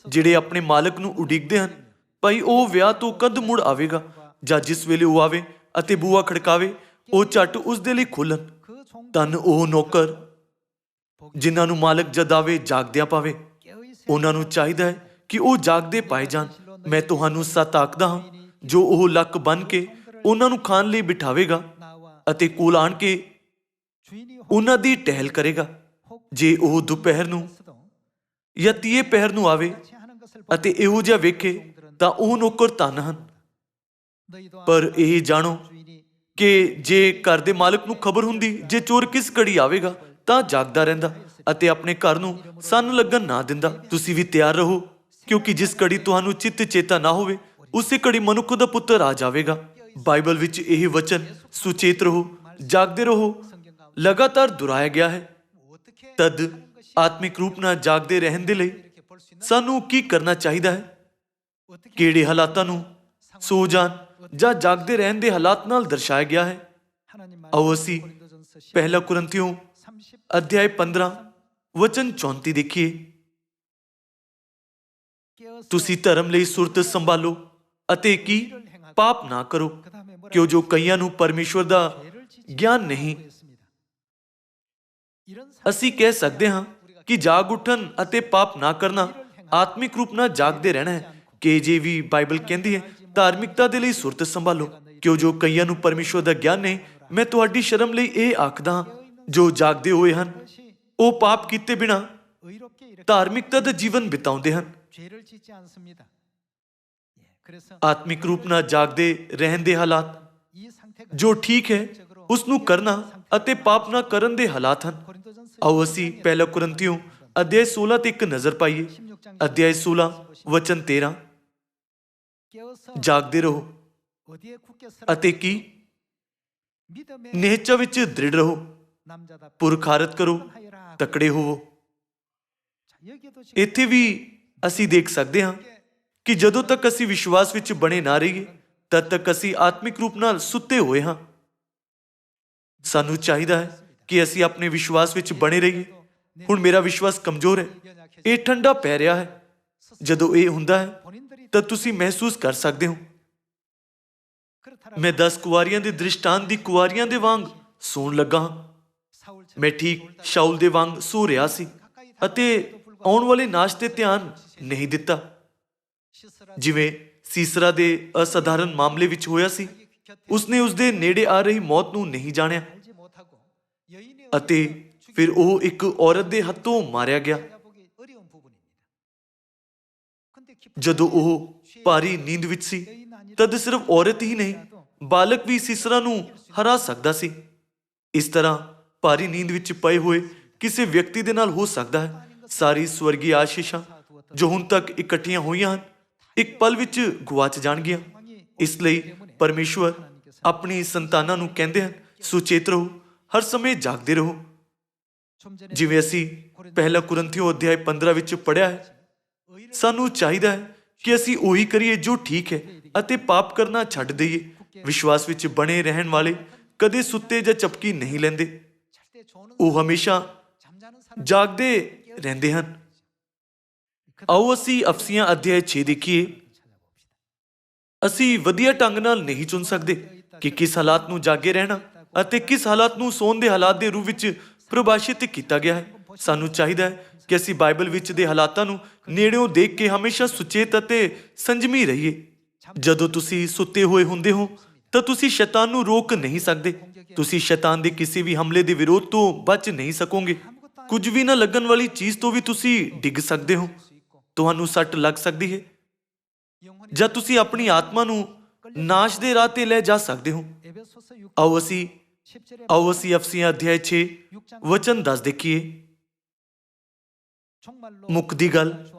ਜਿਹੜੇ ਆਪਣੇ ਮਾਲਕ ਨੂੰ ਉਡੀਕਦੇ ਹਨ ਭਾਈ ਉਹ ਵਿਆਹ ਤੋਂ ਕਦ ਮੁੜ ਆਵੇਗਾ, ਜਾਂ ਜਿਸ ਵੇਲੇ ਉਹ ਆਵੇ ਅਤੇ ਬੂਹਾ ਖੜਕਾਵੇ ਉਹ ਝੱਟ ਉਸ ਦੇ ਲਈ ਖੋਲਣ। ਧੰਨ ਉਹ ਨੌਕਰ ਜਿਨ੍ਹਾਂ ਨੂੰ ਮਾਲਕ ਜਦ ਆਵੇ ਜਾਗਦਿਆਂ ਪਾਵੇ। ਉਹਨਾਂ ਨੂੰ ਚਾਹੀਦਾ ਹੈ ਕਿ ਉਹ ਜਾਗਦੇ ਪਾਏ ਜਾਣ। ਮੈਂ ਤੁਹਾਨੂੰ ਸੱਚ ਆਖਦਾ ਹਾਂ, ਜੋ ਉਹ ਲੱਕ ਬੰਨ੍ਹ ਕੇ ਉਹਨਾਂ ਨੂੰ ਖਾਣ ਲਈ ਬਿਠਾਵੇਗਾ ਅਤੇ ਕੋਲ ਆਣ ਕੇ ਉਹਨਾਂ ਦੀ ਟਹਿਲ ਕਰੇਗਾ, ਜੇ ਉਹ ਦੁਪਹਿਰ ਨੂੰ ਜਾਂ ਤੀਏ ਪਹਿਰ ਨੂੰ ਆਵੇ ਅਤੇ ਇਹੋ ਜਿਹਾ ਵੇਖੇ ਤਾਂ ਉਹ ਨੌਕਰ ਧੰਨ ਹਨ। ਪਰ ਇਹ ਜਾਣੋ ਕਿ ਜੇ ਘਰ ਦੇ ਮਾਲਕ ਨੂੰ ਖਬਰ ਹੁੰਦੀ ਜੇ ਚੋਰ ਕਿਸ ਘੜੀ ਆਵੇਗਾ ਤਾਂ ਜਾਗਦਾ ਰਹਿੰਦਾ ਅਤੇ ਆਪਣੇ ਘਰ ਨੂੰ ਸੰਨ ਲੱਗਣ ਨਾ ਦਿੰਦਾ। ਤੁਸੀਂ ਵੀ ਤਿਆਰ ਰਹੋ, ਕਿਉਂਕਿ ਜਿਸ ਘੜੀ ਤੁਹਾਨੂੰ ਚਿੱਤ ਚੇਤਾ ਨਾ ਹੋਵੇ ਉਸੇ ਘੜੀ ਮਨੁੱਖ ਦਾ ਪੁੱਤਰ ਆ ਜਾਵੇਗਾ। ਬਾਈਬਲ ਵਿੱਚ ਇਹ ਵਚਨ ਸੁਚੇਤ ਰਹੋ, ਜਾਗਦੇ ਰਹੋ ਲਗਾਤਾਰ ਦੁਹਰਾਇਆ ਗਿਆ ਹੈ। ਤਦ ਆਤਮਿਕ ਰੂਪ ਨਾਲ ਜਾਗਦੇ ਰਹਿਣ ਦੇ ਲਈ ਸਾਨੂੰ ਕੀ ਕਰਨਾ ਚਾਹੀਦਾ ਹੈ? ਕਿਹੜੇ ਹਾਲਾਤਾਂ ਨੂੰ ਸੋ ਜਾਣ ਜਾਂ ਜਾਗਦੇ ਰਹਿਣ ਦੇ ਹਾਲਾਤ ਨਾਲ ਦਰਸਾਇਆ ਗਿਆ ਹੈ? ਆਓ ਅਸੀਂ ਪਹਿਲਾ ਕੁਰਿੰਥੀਓ ਅਧਿਆਇ 15 ਵਚਨ 34 ਦੇਖੀਏ। ਤੁਸੀਂ ਧਰਮ ਲਈ ਸੁਰਤ ਸੰਭਾਲੋ ਅਤੇ ਕੀ ਪਾਪ ਨਾ ਕਰੋ, ਕਿਉਂ ਜੋ ਕਈਆਂ ਨੂੰ ਪਰਮੇਸ਼ਵਰ ਦਾ ਗਿਆਨ ਨਹੀਂ। ਅਸੀਂ ਕਹਿ ਸਕਦੇ ਹਾਂ ਕਿ ਜਾਗ ਉੱਠਣ ਅਤੇ ਪਾਪ ਨਾ ਕਰਨਾ ਆਤਮਿਕ ਰੂਪ ਨਾਲ ਜਾਗਦੇ ਰਹਿਣਾ ਹੈ। KJV ਬਾਈਬਲ ਕਹਿੰਦੀ ਹੈ, ਧਾਰਮਿਕਤਾ ਦੇ ਲਈ ਸੁਰਤ ਸੰਭਾਲੋ, ਕਿਉਂ ਜੋ ਕਈਆਂ ਨੂੰ ਪਰਮੇਸ਼ਵਰ ਦਾ ਗਿਆਨ ਨਹੀਂ। ਮੈਂ ਤੁਹਾਡੀ ਸ਼ਰਮ ਲਈ ਇਹ ਆਖਦਾ ਹਾਂ, ਜੋ ਜਾਗਦੇ ਹੋਏ ਹਨ ਉਹ ਪਾਪ ਕੀਤੇ ਬਿਨਾਂ ਧਾਰਮਿਕਤਾ ਦਾ ਜੀਵਨ ਬਿਤਾਉਂਦੇ ਹਨ। ਆਤਮਿਕ ਰੂਪ ਨਾਲ ਜਾਗਦੇ ਰਹਿਣ ਦੇ ਹਾਲਾਤ ਜੋ ਠੀਕ ਹੈ ਉਸ ਨੂੰ ਕਰਨਾ ਅਤੇ ਪਾਪ ਨਾ ਕਰਨ ਦੇ ਹਾਲਾਤ ਹਨ। ਆਓ ਅਸੀਂ ਪਹਿਲਾ ਕੁਰਿੰਥੀਓ ਅਧਿਆਇ 16 ਤੇ ਇੱਕ ਨਜ਼ਰ ਪਾਈਏ। ਅਧਿਆਇ 16 ਵਚਨ 13। ਜਾਗਦੇ ਰਹੋ ਅਤੇ ਕੀ ਨਿਹਚਾ ਵਿੱਚ ਦ੍ਰਿੜ ਰਹੋ, ਪੁਰਖਾਰਤ ਕਰੋ, ਤਕੜੇ ਹੋਵੋ। ਇੱਥੇ ਵੀ ਅਸੀਂ ਦੇਖ ਸਕਦੇ ਹਾਂ ਕਿ ਜਦੋਂ ਤੱਕ ਅਸੀਂ ਵਿਸ਼ਵਾਸ ਵਿੱਚ ਬਣੇ ਨਾ ਰਹੀਏ ਤਦ ਤੱਕ ਅਸੀਂ ਆਤਮਿਕ ਰੂਪ ਨਾਲ ਸੁੱਤੇ ਹੋਏ ਹਾਂ। ਸਾਨੂੰ ਚਾਹੀਦਾ ਹੈ ਕਿ ਅਸੀਂ ਆਪਣੇ ਵਿਸ਼ਵਾਸ ਵਿੱਚ ਬਣੇ ਰਹੀਏ। ਹੁਣ ਮੇਰਾ ਵਿਸ਼ਵਾਸ ਕਮਜ਼ੋਰ ਹੈ, ਇਹ ਠੰਡਾ ਪੈ ਰਿਹਾ ਹੈ। ਜਦੋਂ ਇਹ ਹੁੰਦਾ ਹੈ ਤਾਂ ਤੁਸੀਂ ਮਹਿਸੂਸ ਕਰ ਸਕਦੇ ਹੋ। ਮੈਂ 10 ਕੁਆਰੀਆਂ ਦੇ ਦ੍ਰਿਸ਼ਟਾਂਤ ਦੀ ਕੁਆਰੀਆਂ ਦੇ ਵਾਂਗ ਸੌਣ ਲੱਗਾ ਹਾਂ। ਮੈਂ ਠੀਕ ਸ਼ਾਉਲ ਦੇ ਵਾਂਗ ਸੋ ਰਿਹਾ ਸੀ ਅਤੇ ਆਉਣ ਵਾਲੇ ਨਾਸ਼ ਤੇ ਧਿਆਨ ਨਹੀਂ ਦਿੱਤਾ, ਜਿਵੇਂ ਸੀਸਰਾ ਦੇ ਅਸਾਧਾਰਨ ਮਾਮਲੇ ਵਿੱਚ ਹੋਇਆ ਸੀ। ਉਸਨੇ ਉਸਦੇ ਨੇੜੇ ਆ ਰਹੀ ਮੌਤ ਨੂੰ ਨਹੀਂ ਜਾਣਿਆ ਅਤੇ ਫਿਰ ਉਹ ਇੱਕ ਔਰਤ ਦੇ ਹੱਥੋਂ ਮਾਰਿਆ ਗਿਆ। ਜਦੋਂ ਉਹ ਭਾਰੀ ਨੀਂਦ ਵਿੱਚ ਸੀ ਤਦ ਸਿਰਫ ਔਰਤ ਹੀ ਨਹੀਂ, ਬਾਲਕ ਵੀ ਸੀਸਰਾ ਨੂੰ ਹਰਾ ਸਕਦਾ ਸੀ। ਇਸ ਤਰ੍ਹਾਂ ਭਾਰੀ ਨੀਂਦ ਵਿੱਚ ਪਏ ਹੋਏ ਕਿਸੇ ਵਿਅਕਤੀ ਦੇ ਨਾਲ ਹੋ ਸਕਦਾ ਹੈ। ਸਾਰੀ ਸਵਰਗੀ ਆਸ਼ੀਸ਼ਾਂ ਜੋ ਹੁਣ ਤੱਕ ਇਕੱਠੀਆਂ ਹੋਈਆਂ ਹਨ ਇੱਕ ਪਲ ਵਿੱਚ ਗੁਆਚ ਜਾਣਗੀਆਂ। ਇਸ ਲਈ ਪਰਮੇਸ਼ਵਰ ਆਪਣੀ ਸੰਤਾਨਾਂ ਨੂੰ ਕਹਿੰਦੇ ਹਨ, ਸੁਚੇਤ ਰਹੋ, ਹਰ ਸਮੇਂ ਜਾਗਦੇ ਰਹੋ। ਜਿਵੇਂ ਅਸੀਂ ਪਹਿਲਾ ਕੁਰਿੰਥੀਓ ਅਧਿਆਇ 15 ਵਿੱਚ ਪੜ੍ਹਿਆ ਹੈ, ਸਾਨੂੰ ਚਾਹੀਦਾ ਹੈ ਕਿ ਅਸੀਂ ਉਹੀ ਕਰੀਏ ਜੋ ਠੀਕ ਹੈ ਅਤੇ ਪਾਪ ਕਰਨਾ ਛੱਡ ਦਈਏ। ਵਿਸ਼ਵਾਸ ਵਿੱਚ ਬਣੇ ਰਹਿਣ ਵਾਲੇ ਕਦੇ ਸੁੱਤੇ ਜਾਂ ਚਪਕੀ ਨਹੀਂ ਲੈਂਦੇ, ਉਹ ਹਮੇਸ਼ਾ ਜਾਗਦੇ ਰਹਿੰਦੇ ਹਨ। ਆਓ ਅਸੀਂ ਅਫਸੀਆਂ ਅਧਿਆਇ 6 ਦੇਖੀਏ। ਅਸੀਂ ਵਧੀਆ ਢੰਗ ਨਾਲ ਨਹੀਂ ਚੁਣ ਸਕਦੇ ਕਿ ਕਿਸ ਹਾਲਾਤ ਨੂੰ ਜਾਗੇ ਰਹਿਣਾ ਅਤੇ ਕਿਸ ਹਾਲਾਤ ਨੂੰ ਸੌਣ ਦੇ ਹਾਲਾਤ ਦੇ ਰੂਪ ਵਿੱਚ ਪ੍ਰਭਾਸ਼ਿਤ ਕੀਤਾ ਗਿਆ ਹੈ। ਸਾਨੂੰ ਚਾਹੀਦਾ ਹੈ ਕਿ ਅਸੀਂ ਬਾਈਬਲ ਵਿੱਚ ਦੇ ਹਾਲਾਤਾਂ ਨੂੰ ਨੇੜਿਓਂ ਦੇਖ ਕੇ ਹਮੇਸ਼ਾ ਸੁਚੇਤ ਅਤੇ ਸੰਜਮੀ ਰਹੀਏ। ਜਦੋਂ ਤੁਸੀਂ ਸੁੱਤੇ ਹੋਏ ਹੁੰਦੇ ਹੋ ਤਾਂ ਤੁਸੀਂ ਸ਼ੈਤਾਨ ਨੂੰ ਰੋਕ ਨਹੀਂ ਸਕਦੇ। ਤੁਸੀਂ ਸ਼ੈਤਾਨ ਦੇ ਕਿਸੇ ਵੀ ਹਮਲੇ ਦੇ ਵਿਰੋਧ ਤੋਂ ਬਚ ਨਹੀਂ ਸਕੋਗੇ। ਕੁਝ ਵੀ ਨਾ ਲੱਗਣ ਵਾਲੀ ਚੀਜ਼ ਤੋਂ ਵੀ ਤੁਸੀਂ ਡਿੱਗ ਸਕਦੇ ਹੋ, ਤੁਹਾਨੂੰ ਸੱਟ ਲੱਗ ਸਕਦੀ ਹੈ, ਜਾਂ ਤੁਸੀਂ ਆਪਣੀ ਆਤਮਾ ਨੂੰ ਨਾਸ਼ ਦੇ ਰਾਹ ਤੇ ਲੈ ਜਾ ਸਕਦੇ ਹੋ। ਆਓ ਅਸੀਂ ਅਫਸੀਆਂ ਅਧਿਆਇ 6 ਵਚਨ 10 ਦੇਖੀਏ। ਮੁੱਕਦੀ ਗੱਲ,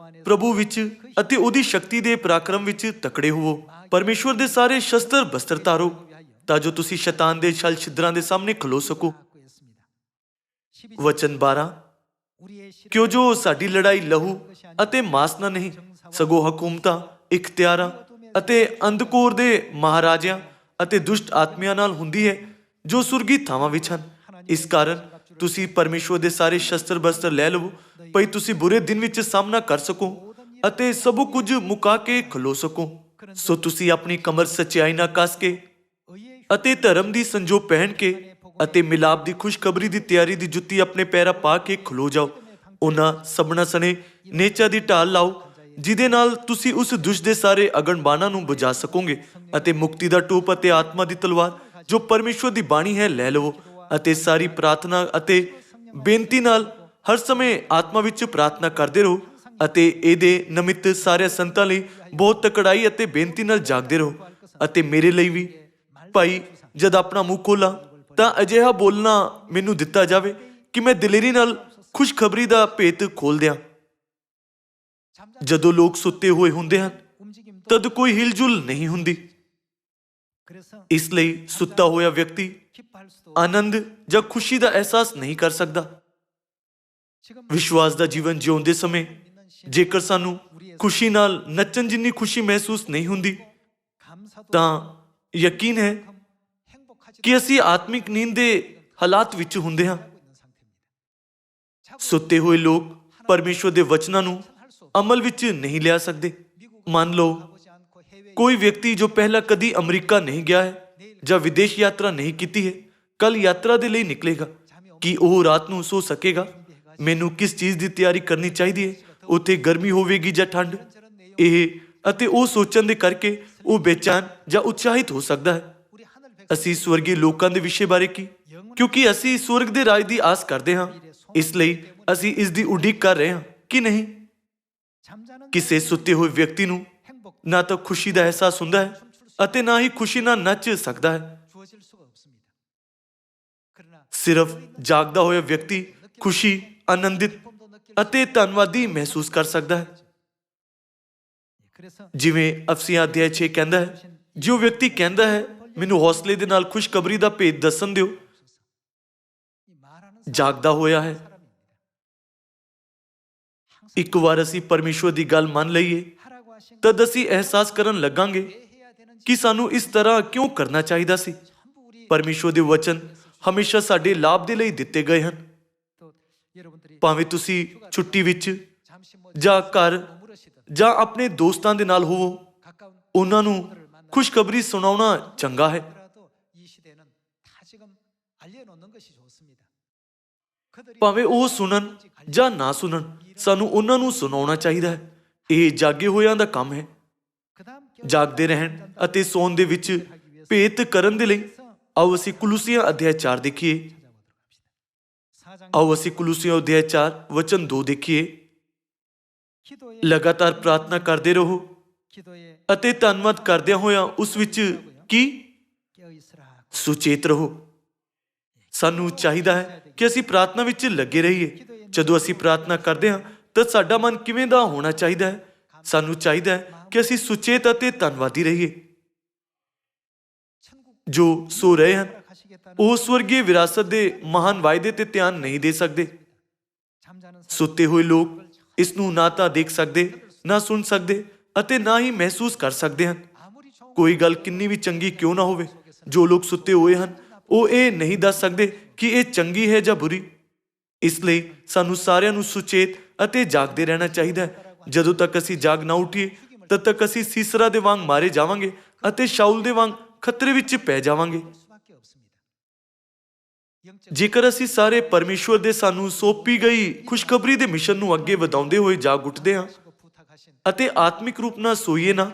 ਪ੍ਰਭੂ ਵਿੱਚ ਅਤੇ ਉਹਦੀ ਸ਼ਕਤੀ ਦੇ ਪਰਾਕਰਮ ਵਿੱਚ ਤਕੜੇ ਹੋਵੋ। ਪਰਮੇਸ਼ਵਰ ਦੇ ਸਾਰੇ ਸ਼ਸਤਰ ਬਸਤਰ ਧਾਰੋ ਤਾਂ ਜੋ ਤੁਸੀਂ ਸ਼ੈਤਾਨ ਦੇ ਛਲ ਛਿਦਰਾਂ ਦੇ ਸਾਹਮਣੇ ਖਲੋ ਸਕੋ। ਵਚਨ 12, ਕਿਉਂ ਜੋ ਸਾਡੀ ਲੜਾਈ ਲਹੂ ਅਤੇ ਮਾਸ ਨਾਲ ਨਹੀਂ, ਸਗੋਂ ਹਕੂਮਤਾਂ, ਇਖਤਿਆਰਾਂ ਅਤੇ ਅੰਧਕੋਰ ਦੇ ਮਹਾਰਾਜਿਆਂ ਅਤੇ ਦੁਸ਼ਟ ਆਤਮਿਆਂ ਨਾਲ ਹੁੰਦੀ ਹੈ ਜੋ ਸੁਰਗੀ ਥਾਵਾਂ ਵਿੱਚ ਹਨ। ਇਸ ਕਾਰਨ ਤੁਸੀਂ ਪਰਮੇਸ਼ਵਰ ਦੇ ਸਾਰੇ ਸ਼ਸਤਰ ਬਸਤਰ ਲੈ ਲਵੋ ਭਈ ਤੁਸੀਂ ਬੁਰੇ ਦਿਨ ਵਿੱਚ ਸਾਹਮਣਾ ਕਰ ਸਕੋ ਅਤੇ ਸਭ ਕੁਝ ਮੁਕਾ ਕੇ ਖਲੋ ਸਕੋ। ਸੋ ਤੁਸੀਂ ਆਪਣੀ ਕਮਰ ਸੱਚਾਈ ਨਾਲ ਕੱਸ ਕੇ ਅਤੇ ਧਰਮ ਦੀ ਸੰਜੋ ਪਹਿਨ ਕੇ ਅਤੇ ਮਿਲਾਪ ਦੀ ਖੁਸ਼ਖਬਰੀ ਦੀ ਤਿਆਰੀ ਦੀ ਜੁੱਤੀ ਆਪਣੇ ਪੈਰਾਂ ਪਾ ਕੇ ਖਲੋ ਜਾਓ। ਉਹਨਾਂ ਸਭਨਾਂ ਸਣੇ ਨੇਚਾ ਦੀ ਢਾਲ ਲਾਓ ਜਿਹਦੇ ਨਾਲ ਤੁਸੀਂ ਉਸ ਦੁਸ਼ਟ ਦੇ ਸਾਰੇ ਅਗਨਬਾਣਾਂ ਨੂੰ ਬੁਝਾ ਸਕੋਗੇ ਅਤੇ ਮੁਕਤੀ ਦਾ ਟੋਪ ਅਤੇ ਆਤਮਾ ਦੀ ਤਲਵਾਰ ਜੋ ਪਰਮੇਸ਼ਵਰ ਦੀ ਬਾਣੀ ਹੈ ਲੈ ਲਵੋ ਅਤੇ ਸਾਰੀ ਪ੍ਰਾਰਥਨਾ ਅਤੇ ਬੇਨਤੀ ਨਾਲ ਹਰ ਸਮੇਂ ਆਤਮਾ ਵਿੱਚ ਪ੍ਰਾਰਥਨਾ ਕਰਦੇ ਰਹੋ ਅਤੇ ਇਹਦੇ ਨਿਮਿਤ ਸਾਰੇ ਸੰਤਾਂ ਲਈ ਬਹੁਤ ਤਕੜਾਈ ਅਤੇ ਬੇਨਤੀ ਨਾਲ ਜਾਗਦੇ ਰਹੋ ਅਤੇ ਮੇਰੇ ਲਈ ਵੀ ਭਾਈ ਜਦ ਆਪਣਾ ਮੂੰਹ ਖੋਲਾਂ ਤਾਂ ਅਜਿਹਾ ਬੋਲਣਾ ਮੈਨੂੰ ਦਿੱਤਾ ਜਾਵੇ ਕਿ ਮੈਂ ਦਲੇਰੀ ਨਾਲ ਖੁਸ਼ਖਬਰੀ ਦਾ ਭੇਤ ਖੋਲ ਦਿਆਂ। ਜਦੋਂ ਲੋਕ ਸੁੱਤੇ ਹੋਏ ਹੁੰਦੇ ਹਨ ਤਦ ਕੋਈ ਹਿਲਜੁਲ ਨਹੀਂ ਹੁੰਦੀ। ਇਸ ਲਈ ਸੁੱਤਾ ਹੋਇਆ ਵਿਅਕਤੀ ਆਨੰਦ ਜਾਂ ਖੁਸ਼ੀ ਦਾ ਅਹਿਸਾਸ ਨਹੀਂ ਕਰ ਸਕਦਾ। ਵਿਸ਼ਵਾਸ ਦਾ ਜੀਵਨ ਜਿਉਂਦੇ ਸਮੇਂ ਜੇਕਰ ਸਾਨੂੰ ਖੁਸ਼ੀ ਨਾਲ ਨੱਚਣ ਜਿੰਨੀ ਖੁਸ਼ੀ ਮਹਿਸੂਸ ਨਹੀਂ ਹੁੰਦੀ ਤਾਂ ਯਕੀਨ ਹੈ ਕਿ ਅਸੀਂ ਆਤਮਿਕ ਨੀਂਦ ਦੇ ਹਾਲਾਤ ਵਿੱਚ ਹੁੰਦੇ ਹਾਂ। ਸੁੱਤੇ ਹੋਏ ਲੋਕ ਪਰਮੇਸ਼ਵਰ ਦੇ ਵਚਨਾਂ ਨੂੰ ਅਮਲ ਵਿੱਚ ਨਹੀਂ ਲਿਆ ਸਕਦੇ। ਮੰਨ ਲਓ ਕੋਈ ਵਿਅਕਤੀ ਜੋ ਪਹਿਲਾਂ ਕਦੀ ਅਮਰੀਕਾ ਨਹੀਂ ਗਿਆ ਹੈ ਜਾਂ ਵਿਦੇਸ਼ ਯਾਤਰਾ ਨਹੀਂ ਕੀਤੀ ਹੈ ਕੱਲ ਯਾਤਰਾ ਦੇ ਲਈ ਨਿਕਲੇਗਾ। ਕੀ ਉਹ ਰਾਤ ਨੂੰ ਸੋ ਸਕੇਗਾ? ਮੈਨੂੰ ਕਿਸ ਚੀਜ਼ ਦੀ ਤਿਆਰੀ ਕਰਨੀ ਚਾਹੀਦੀ ਹੈ? ਉੱਥੇ ਗਰਮੀ ਹੋਵੇਗੀ ਜਾਂ ਠੰਡ? ਇਹ ਅਤੇ ਉਹ ਸੋਚਣ ਦੇ ਕਰਕੇ ਉਹ ਬੇਚੈਨ ਜਾਂ ਉਤਸ਼ਾਹਿਤ ਹੋ ਸਕਦਾ ਹੈ। ਅਸੀਂ ਸਵਰਗੀ ਲੋਕਾਂ ਦੇ ਵਿਸ਼ੇ ਬਾਰੇ ਕੀ? ਕਿਉਂਕਿ ਅਸੀਂ ਸਵਰਗ ਦੇ ਰਾਜ ਦੀ ਆਸ ਕਰਦੇ ਹਾਂ, ਇਸ ਲਈ ਅਸੀਂ ਇਸ ਦੀ ਉਡੀਕ ਕਰ ਰਹੇ ਹਾਂ ਕਿ ਨਹੀਂ। ਕਿਸੇ ਸੁੱਤੇ ਹੋਏ ਵਿਅਕਤੀ ਨੂੰ ਨਾ ਤਾਂ ਖੁਸ਼ੀ ਦਾ ਅਹਿਸਾਸ ਹੁੰਦਾ ਹੈ ਅਤੇ ਨਾ ਹੀ ਖੁਸ਼ੀ ਨਾਲ ਨੱਚ ਸਕਦਾ ਹੈ। ਸਿਰਫ ਜਾਗਦਾ ਹੋਇਆ ਵਿਅਕਤੀ ਖੁਸ਼ੀ, ਆਨੰਦਿਤ ਅਤੇ ਧੰਨਵਾਦੀ ਮਹਿਸੂਸ ਕਰ ਸਕਦਾ ਹੈ। ਜਿਵੇਂ ਅਫਸੀਆਂ ਅਧਿਆਇ 6 ਕਹਿੰਦਾ ਹੈ, ਜੋ ਵਿਅਕਤੀ ਕਹਿੰਦਾ ਹੈ ਮੈਨੂੰ ਹੌਸਲੇ ਦੇ ਨਾਲ ਖੁਸ਼ਖਬਰੀ ਦਾ ਭੇਦ ਦੱਸਣ ਦਿਓ, ਜਾਗਦਾ ਹੋਇਆ ਹੈ। ਇੱਕ ਵਾਰ ਅਸੀਂ ਪਰਮੇਸ਼ਵਰ ਦੀ ਗੱਲ ਮੰਨ ਲਈਏ ਤਦ ਅਸੀਂ ਅਹਿਸਾਸ ਕਰਨ ਲੱਗਾਂਗੇ ਕਿ ਸਾਨੂੰ ਇਸ ਤਰ੍ਹਾਂ ਕਿਉਂ ਕਰਨਾ ਚਾਹੀਦਾ ਸੀ। ਪਰਮੇਸ਼ਵਰ ਦੇ ਵਚਨ ਹਮੇਸ਼ਾ ਸਾਡੇ ਲਾਭ ਦੇ ਲਈ ਦਿੱਤੇ ਗਏ ਹਨ। ਭਾਵੇਂ ਤੁਸੀਂ ਛੁੱਟੀ ਵਿੱਚ ਜਾਂ ਘਰ ਜਾਂ ਆਪਣੇ ਦੋਸਤਾਂ ਦੇ ਨਾਲ ਹੋਵੋ, ਉਹਨਾਂ ਨੂੰ ਖੁਸ਼ਖਬਰੀ ਸੁਣਾਉਣਾ ਚੰਗਾ ਹੈ। ਭਾਵੇਂ ਉਹ ਸੁਣਨ ਜਾਂ ਨਾ ਸੁਣਨ, ਸਾਨੂੰ ਉਹਨਾਂ ਨੂੰ ਸੁਣਾਉਣਾ ਚਾਹੀਦਾ ਹੈ। ਇਹ ਜਾਗੇ ਹੋਇਆਂ ਦਾ ਕੰਮ ਹੈ। ਜਾਗਦੇ ਰਹਿਣ ਅਤੇ ਸੌਣ ਦੇ ਵਿੱਚ ਭੇਤ ਕਰਨ ਦੇ ਲਈ ਆਓ ਅਸੀਂ ਕੁਲੂਸੀਆਂ ਅਧਿਆਇ 4 ਦੇਖੀਏ। ਆਓ ਅਸੀਂ ਕੁਲੂਸੀਆਂ ਅਧਿਆਇ 4 ਵਚਨ 2 ਦੇਖੀਏ। ਲਗਾਤਾਰ ਪ੍ਰਾਰਥਨਾ ਕਰਦੇ ਰਹੋ ਅਤੇ ਧੰਨਵਾਦ ਕਰਦਿਆਂ ਹੋਇਆਂ ਉਸ ਵਿੱਚ ਕੀ ਸੁਚੇਤ ਰਹੋ। ਸਾਨੂੰ ਚਾਹੀਦਾ ਹੈ ਕਿ ਅਸੀਂ ਪ੍ਰਾਰਥਨਾ ਵਿੱਚ ਲੱਗੇ ਰਹੀਏ। ਜਦੋਂ ਅਸੀਂ ਪ੍ਰਾਰਥਨਾ ਕਰਦੇ ਹਾਂ ਤਾਂ ਸਾਡਾ ਮਨ ਕਿਵੇਂ ਦਾ ਹੋਣਾ ਚਾਹੀਦਾ ਹੈ? ਸਾਨੂੰ ਚਾਹੀਦਾ ਹੈ ਕਿ ਅਸੀਂ ਸੁਚੇਤ ਅਤੇ ਧੰਨਵਾਦੀ ਰਹੀਏ। ਜੋ ਸੋ ਰਹੇ ਹਨ ਉਹ ਸਵਰਗੀ ਵਿਰਾਸਤ ਦੇ ਮਹਾਨ ਵਾਅਦੇ ਤੇ ਧਿਆਨ ਨਹੀਂ ਦੇ ਸਕਦੇ। ਸੁੱਤੇ ਹੋਏ ਲੋਕ ਇਸ ਨੂੰ ਨਾ ਤਾਂ ਦੇਖ ਸਕਦੇ, ਨਾ ਸੁਣ ਸਕਦੇ ਅਤੇ ਨਾ ਹੀ ਮਹਿਸੂਸ ਕਰ ਸਕਦੇ ਹਨ। ਕੋਈ ਗੱਲ ਕਿੰਨੀ ਵੀ ਚੰਗੀ ਕਿਉਂ ਨਾ ਹੋਵੇ, ਜੋ ਲੋਕ ਸੁੱਤੇ ਹੋਏ ਹਨ ਉਹ ਇਹ ਨਹੀਂ ਦੱਸ ਸਕਦੇ ਕਿ ਇਹ ਚੰਗੀ ਹੈ ਜਾਂ ਬੁਰੀ। ਇਸ ਲਈ ਸਾਨੂੰ ਸਾਰਿਆਂ ਨੂੰ ਸੁਚੇਤ ਅਤੇ ਜਾਗਦੇ ਰਹਿਣਾ ਚਾਹੀਦਾ ਹੈ। ਜਦੋਂ ਤੱਕ ਅਸੀਂ ਜਾਗ ਨਾ ਉੱਠੀਏ ਤਦ ਤੱਕ ਅਸੀਂ ਸੀਸਰਾ ਦੇ ਵਾਂਗ ਮਾਰੇ ਜਾਵਾਂਗੇ ਅਤੇ ਸ਼ਾਉਲ ਦੇ ਵਾਂਗ ਖਤਰੇ ਵਿੱਚ ਪੈ ਜਾਵਾਂਗੇ। ਜੇਕਰ ਅਸੀਂ ਸਾਰੇ ਪਰਮੇਸ਼ਵਰ ਦੇ ਸਾਨੂੰ ਸੌਂਪੀ ਗਈ ਖੁਸ਼ਖਬਰੀ ਦੇ ਮਿਸ਼ਨ ਨੂੰ ਅੱਗੇ ਵਧਾਉਂਦੇ ਹੋਏ ਜਾਗ ਉੱਠਦੇ ਹਾਂ ਅਤੇ ਆਤਮਿਕ ਰੂਪ ਨਾਲ ਸੋਈਏ ਨਾ,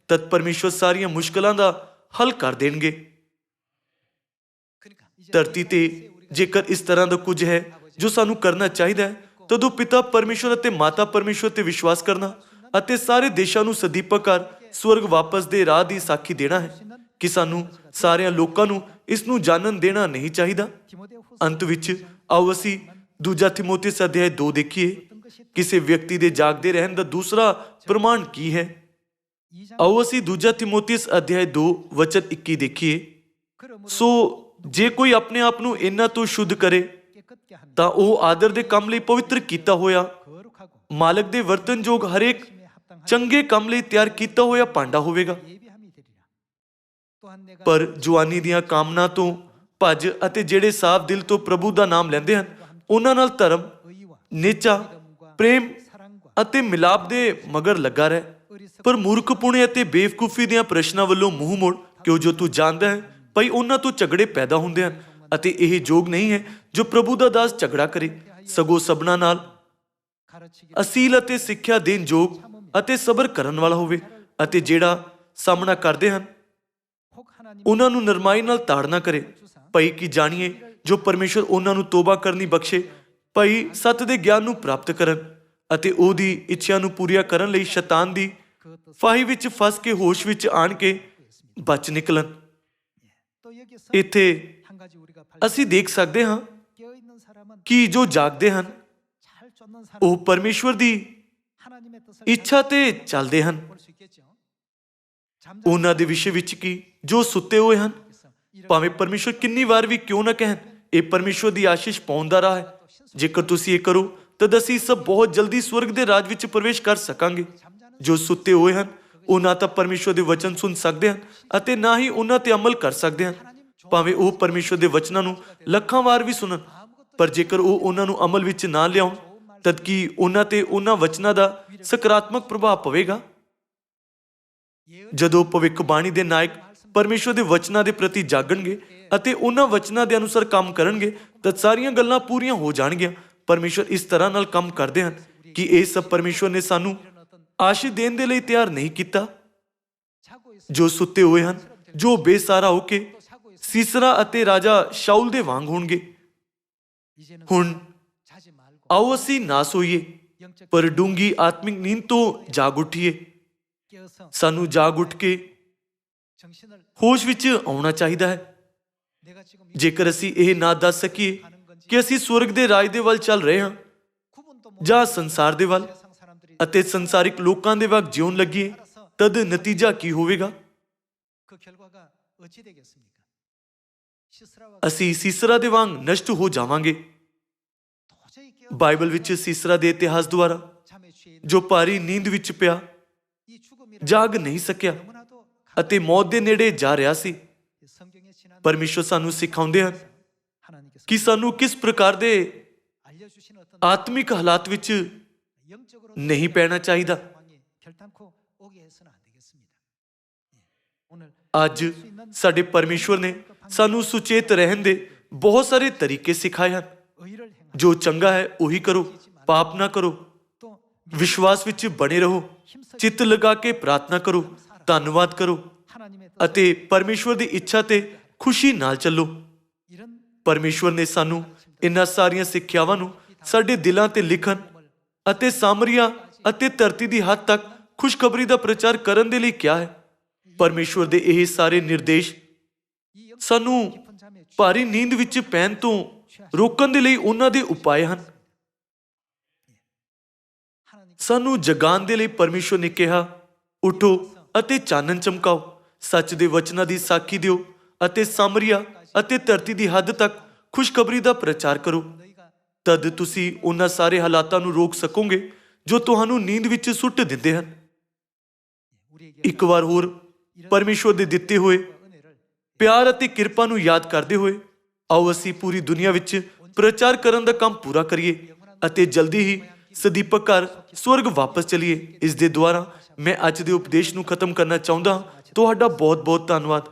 ਤਦ ਪਰਮੇਸ਼ਵਰ ਸਾਰੀਆਂ ਮੁਸ਼ਕਲਾਂ ਦਾ ਹੱਲ ਕਰ ਦੇਣਗੇ। ਧਰਤੀ ਤੇ ਜੇਕਰ ਇਸ ਤਰ੍ਹਾਂ ਦਾ ਕੁਝ ਹੈ ਜੋ ਸਾਨੂੰ ਕਰਨਾ ਚਾਹੀਦਾ ਹੈ ਤਦੋਂ ਪਿਤਾ ਪਰਮੇਸ਼ਵਰ ਅਤੇ ਮਾਤਾ ਪਰਮੇਸ਼ਵਰ ਤੇ ਵਿਸ਼ਵਾਸ ਕਰਨਾ ਅਤੇ ਸਾਰੇ ਦੇਸ਼ਾਂ ਨੂੰ ਸਦੀਪਕ ਕਰ ਸਵਰਗ ਵਾਪਸ ਦੇ ਰਾਹ ਦੀ ਸਾਖੀ ਦੇਣਾ ਹੈ ਕਿ ਸਾਨੂੰ ਸਾਰਿਆਂ ਲੋਕਾਂ ਨੂੰ ਇਸ ਨੂੰ ਜਾਣਨ ਦੇਣਾ ਨਹੀਂ ਚਾਹੀਦਾ। ਅੰਤ ਵਿੱਚ ਆਓ ਅਸੀਂ ਦੂਜਾ ਤਿਮੋਥੀਉਸ ਅਧਿਆਇ 2 ਦੇਖੀਏ। ਕਿਸੇ ਵਿਅਕਤੀ ਦੇ ਜਾਗਦੇ ਰਹਿਣ ਦਾ ਦੂਸਰਾ ਪ੍ਰਮਾਣ ਕੀ ਹੈ? ਆਓ ਅਸੀਂ ਦੂਜਾ ਤਿਮੋਥੀਉਸ ਅਧਿਆਇ 2 ਵਚਨ 21 ਦੇਖੀਏ। ਸੋ ਜੇ ਕੋਈ ਆਪਣੇ ਆਪ ਨੂੰ ਇਹਨਾਂ ਤੋਂ ਸ਼ੁੱਧ ਕਰੇ ਤਾਂ ਉਹ ਆਦਰ ਦੇ ਕੰਮ ਲਈ ਪਵਿੱਤਰ ਕੀਤਾ ਹੋਇਆ, ਮਾਲਕ ਦੇ ਵਰਤਨਯੋਗ ਹਰੇਕ ਚੰਗੇ ਕੰਮ ਲਈ ਤਿਆਰ ਕੀਤਾ ਹੋਇਆ ਭਾਂਡਾ ਹੋਵੇਗਾ। ਪਰ ਜਵਾਨੀ ਦੀਆਂ ਕਾਮਨਾ ਤੋਂ ਭੱਜ ਅਤੇ ਜਿਹੜੇ ਸਾਫ਼ ਦਿਲ ਤੋਂ ਪ੍ਰਭੂ ਦਾ ਨਾਮ ਲੈਂਦੇ ਹਨ ਉਹਨਾਂ ਨਾਲ ਧਰਮ, ਨਿਚਾ, ਪ੍ਰੇਮ ਅਤੇ ਮਿਲਾਪ ਦੇ ਮਗਰ ਲੱਗਾ ਰਹਿ। ਪਰ ਮੂਰਖਪੁਣੇ ਅਤੇ ਬੇਵਕੂਫੀ ਦੀਆਂ ਪ੍ਰਸ਼ਨਾਂ ਵੱਲੋਂ ਮੂੰਹ ਮੋੜ, ਕਿਉਂ ਜੋ ਤੂੰ ਜਾਣਦਾ ਹੈ ਭਈ ਉਹਨਾਂ ਤੋਂ ਝਗੜੇ ਪੈਦਾ ਹੁੰਦੇ ਹਨ ਅਤੇ ਇਹ ਯੋਗ ਨਹੀਂ ਹੈ ਜੋ ਪ੍ਰਭੂ ਦਾ ਦਾਸ ਝਗੜਾ ਕਰੇ। ਸਗੋਂ ਸਭਨਾਂ ਨਾਲ ਅਸੀਲ ਅਤੇ ਸਿੱਖਿਆ ਦੇਣ ਯੋਗ ਅਤੇ ਸਬਰ ਕਰਨ ਵਾਲਾ ਹੋਵੇ, ਅਤੇ ਜਿਹੜਾ ਸਾਹਮਣਾ ਕਰਦੇ ਹਨ ਉਹਨਾਂ ਨੂੰ ਨਰਮਾਈ ਨਾਲ ਤਾੜਨਾ ਕਰੇ। ਭਈ ਕਿ ਜਾਣੀਏ ਜੋ ਪਰਮੇਸ਼ਰ ਉਹਨਾਂ ਨੂੰ ਤੋਬਾ ਕਰਨੀ ਬਖਸ਼ੇ, ਭਈ ਸੱਤ ਦੇ ਗਿਆਨ ਨੂੰ ਪ੍ਰਾਪਤ ਕਰਨ ਅਤੇ ਉਹਦੀ ਇੱਛਾ ਨੂੰ ਪੂਰੀਆਂ ਕਰਨ ਲਈ ਸ਼ੈਤਾਨ ਦੀ ਫਾਹੀ ਵਿੱਚ ਫਸ ਕੇ ਹੋਸ਼ ਵਿੱਚ ਆਣ ਕੇ ਬਚ ਨਿਕਲਣ। ਇੱਥੇ ਅਸੀਂ ਦੇਖ ਸਕਦੇ ਹਾਂ ਕਿ ਜੋ ਜਾਗਦੇ ਹਨ ਉਹ ਪਰਮੇਸ਼ਵਰ ਦੀ ਇੱਛਾ ਤੇ ਚੱਲਦੇ ਹਨ। ਉਹਨਾਂ ਦੇ ਵਿਸ਼ੇ ਵਿੱਚ ਕੀ ਜੋ ਸੁੱਤੇ ਹੋਏ ਹਨ, ਭਾਵੇਂ ਪਰਮੇਸ਼ਵਰ ਕਿੰਨੀ ਵਾਰ ਵੀ ਕਿਉਂ ਨਾ ਕਹਿਣ, ਇਹ ਪਰਮੇਸ਼ਵਰ ਦੀ ਆਸ਼ੀਸ਼ ਪਾਉਣ ਦਾ ਰਾਹ ਹੈ। ਜੇਕਰ ਤੁਸੀਂ ਇਹ ਕਰੋ ਤਾਂ ਅਸੀਂ ਸਭ ਬਹੁਤ ਜਲਦੀ ਸਵਰਗ ਦੇ ਰਾਜ ਵਿੱਚ ਪ੍ਰਵੇਸ਼ ਕਰ ਸਕਾਂਗੇ। ਜੋ ਸੁੱਤੇ ਹੋਏ ਹਨ ਉਹ ਨਾ ਤਾਂ ਪਰਮੇਸ਼ਵਰ ਦੇ ਵਚਨ ਸੁਣ ਸਕਦੇ ਹਨ ਅਤੇ ਨਾ ਹੀ ਉਹਨਾਂ ਤੇ ਅਮਲ ਕਰ ਸਕਦੇ ਹਨ, ਭਾਵੇਂ ਉਹ ਪਰਮੇਸ਼ਵਰ ਦੇ ਵਚਨਾਂ ਨੂੰ ਲੱਖਾਂ ਵਾਰ ਵੀ ਸੁਣਨ, ਪਰ ਜੇਕਰ ਉਹ ਉਹਨਾਂ ਨੂੰ ਅਮਲ ਵਿੱਚ ਨਾ ਲਿਆਉਣ ਤਦ ਕੀ ਉਹਨਾਂ ਤੇ ਉਹਨਾਂ ਵਚਨਾਂ ਦਾ ਸਕਾਰਾਤਮਕ ਪ੍ਰਭਾਵ ਪਵੇਗਾ। ਜਦੋਂ ਭਵਿੱਖਬਾਣੀ ਦੇ ਨਾਇਕ ਪਰਮੇਸ਼ਵਰ ਦੇ ਵਚਨਾਂ ਦੇ ਪ੍ਰਤੀ ਜਾਗਣਗੇ ਅਤੇ ਉਹਨਾਂ ਵਚਨਾਂ ਦੇ ਅਨੁਸਾਰ ਕੰਮ ਕਰਨਗੇ ਤਾਂ ਸਾਰੀਆਂ ਗੱਲਾਂ ਪੂਰੀਆਂ ਹੋ ਜਾਣਗੀਆਂ। ਪਰਮੇਸ਼ਵਰ ਇਸ ਤਰ੍ਹਾਂ ਨਾਲ ਕੰਮ ਕਰਦੇ ਹਨ ਕਿ ਇਹ ਸਭ ਪਰਮੇਸ਼ਵਰ ਨੇ ਸਾਨੂੰ ਆਸ਼ੀਸ਼ ਦੇਣ ਦੇ ਲਈ ਤਿਆਰ ਨਹੀਂ ਕੀਤਾ। ਜੋ ਸੁੱਤੇ ਹੋਏ ਹਨ, ਜੋ ਬੇਸਹਾਰਾ ਹੋ ਕੇ ਸੀਸਰਾ ਅਤੇ ਰਾਜਾ ਸ਼ਾਉਲ ਦੇ ਵਾਂਗ ਹੋਣਗੇ। ਹੁਣ ਆਓ ਅਸੀਂ ਨਾ ਸੋਈਏ ਪਰ ਡੂੰਗੀ ਆਤਮਿਕ ਨੀਂਦ ਤੋਂ ਜਾਗ ਉੱਠੀਏ। ਸਾਨੂੰ ਜਾਗ ਉੱਠ ਕੇ ਹੋਸ਼ ਵਿੱਚ ਆਉਣਾ ਚਾਹੀਦਾ ਹੈ। ਜੇਕਰ ਅਸੀਂ ਇਹ ਨਾ ਦੱਸ ਸਕੀਏ ਕਿ ਅਸੀਂ ਸਵਰਗ ਦੇ ਰਾਜ ਦੇ ਵੱਲ ਚੱਲ ਰਹੇ ਹਾਂ ਜਾਂ ਸੰਸਾਰ ਦੇ ਵੱਲ ਅਤੇ ਸੰਸਾਰਿਕ ਲੋਕਾਂ ਦੇ ਵੱਲ ਜਿਉਣ ਲੱਗੀਏ, ਤਦ ਨਤੀਜਾ ਕੀ ਹੋਵੇਗਾ? ਅਸੀਂ ਸੀਸਰਾ ਦੇ ਵਾਂਗ ਨਸ਼ਟ ਹੋ ਜਾਵਾਂਗੇ। ਬਾਈਬਲ ਵਿੱਚ ਸੀਸਰਾ ਦੇ ਇਤਿਹਾਸ ਦੁਆਰਾ ਜੋ ਭਾਰੀ ਨੀਂਦ ਵਿੱਚ ਪਿਆ, ਜਾਗ ਨਹੀਂ ਸਕਿਆ ਅਤੇ ਮੌਤ ਦੇ ਨੇੜੇ ਜਾ ਰਿਹਾ ਸੀ। ਪਰਮੇਸ਼ਵਰ ਸਾਨੂੰ ਸਿਖਾਉਂਦੇ ਹਨ ਕਿ ਸਾਨੂੰ ਕਿਸ ਪ੍ਰਕਾਰ ਦੇ ਆਤਮਿਕ ਹਾਲਾਤ ਵਿੱਚ ਨਹੀਂ ਪੈਣਾ ਚਾਹੀਦਾ। ਅੱਜ ਸਾਡੇ ਪਰਮੇਸ਼ਵਰ ਨੇ ਸਾਨੂੰ ਸੁਚੇਤ ਰਹਿਣ ਦੇ ਬਹੁਤ ਸਾਰੇ ਤਰੀਕੇ ਸਿਖਾਏ ਹਨ। ਜੋ ਚੰਗਾ ਹੈ ਉਹੀ ਕਰੋ, ਪਾਪ ਨਾ ਕਰੋ, ਵਿਸ਼ਵਾਸ ਵਿੱਚ ਬਣੇ ਰਹੋ, ਚਿੱਤ ਲਗਾ ਕੇ ਪ੍ਰਾਰਥਨਾ ਕਰੋ, ਧੰਨਵਾਦ ਕਰੋ ਅਤੇ ਪਰਮੇਸ਼ਵਰ ਦੀ ਇੱਛਾ ਤੇ ਖੁਸ਼ੀ ਨਾਲ ਚੱਲੋ। ਪਰਮੇਸ਼ਵਰ ਨੇ ਸਾਨੂੰ ਇਹਨਾਂ ਸਾਰੀਆਂ ਸਿੱਖਿਆਵਾਂ ਨੂੰ ਸਾਡੇ ਦਿਲਾਂ ਤੇ ਲਿਖਣ ਅਤੇ ਸਾਮਰੀਆ ਅਤੇ ਧਰਤੀ ਦੀ ਹੱਦ ਤੱਕ ਖੁਸ਼ਖਬਰੀ ਦਾ ਪ੍ਰਚਾਰ ਕਰਨ ਦੇ ਲਈ ਕਿਹਾ ਹੈ। ਪਰਮੇਸ਼ਵਰ ਦੇ ਇਹ ਸਾਰੇ ਨਿਰਦੇਸ਼ ਸਾਨੂੰ ਭਾਰੀ ਨੀਂਦ ਵਿੱਚ ਪੈਣ ਤੋਂ ਰੋਕਣ ਦੇ ਲਈ ਉਹਨਾਂ ਦੇ ਉਪਾਅ ਹਨ। ਸਾਨੂੰ ਜਗਾਉਣ ਦੇ ਲਈ ਪਰਮੇਸ਼ਵਰ ਨੇ ਕਿਹਾ, ਉਠੋ ਅਤੇ ਚਾਨਣ ਚਮਕਾਓ, ਸੱਚ ਦੇ ਵਚਨਾਂ ਦੀ ਸਾਖੀ ਦਿਓ ਅਤੇ ਸਾਮਰੀਆ ਅਤੇ ਧਰਤੀ ਦੀ ਹੱਦ ਤੱਕ ਖੁਸ਼ਖਬਰੀ ਦਾ ਪ੍ਰਚਾਰ ਕਰੋ। ਤਦ ਤੁਸੀਂ ਉਹਨਾਂ ਸਾਰੇ ਹਾਲਾਤਾਂ ਨੂੰ ਰੋਕ ਸਕੋਗੇ ਜੋ ਤੁਹਾਨੂੰ ਨੀਂਦ ਵਿੱਚ ਸੁੱਟ ਦਿੰਦੇ ਹਨ। ਇੱਕ ਵਾਰ ਹੋਰ ਪਰਮੇਸ਼ਵਰ ਦੇ ਦਿੱਤੇ ਹੋਏ ਪਿਆਰ ਅਤੇ ਕਿਰਪਾ ਨੂੰ ਯਾਦ ਕਰਦੇ ਹੋਏ ਆਓ ਅਸੀਂ ਪੂਰੀ ਦੁਨੀਆ ਵਿੱਚ ਪ੍ਰਚਾਰ ਕਰਨ ਦਾ ਕੰਮ ਪੂਰਾ ਕਰੀਏ ਅਤੇ ਜਲਦੀ ਹੀ ਸਦੀਪਕ ਘਰ ਸਵਰਗ ਵਾਪਸ ਚਲੀਏ। ਇਸ ਦੇ ਦੁਆਰਾ ਮੈਂ ਅੱਜ ਦੇ ਉਪਦੇਸ਼ ਨੂੰ ਖਤਮ ਕਰਨਾ ਚਾਹੁੰਦਾ ਹਾਂ। ਤੁਹਾਡਾ ਬਹੁਤ ਬਹੁਤ ਧੰਨਵਾਦ।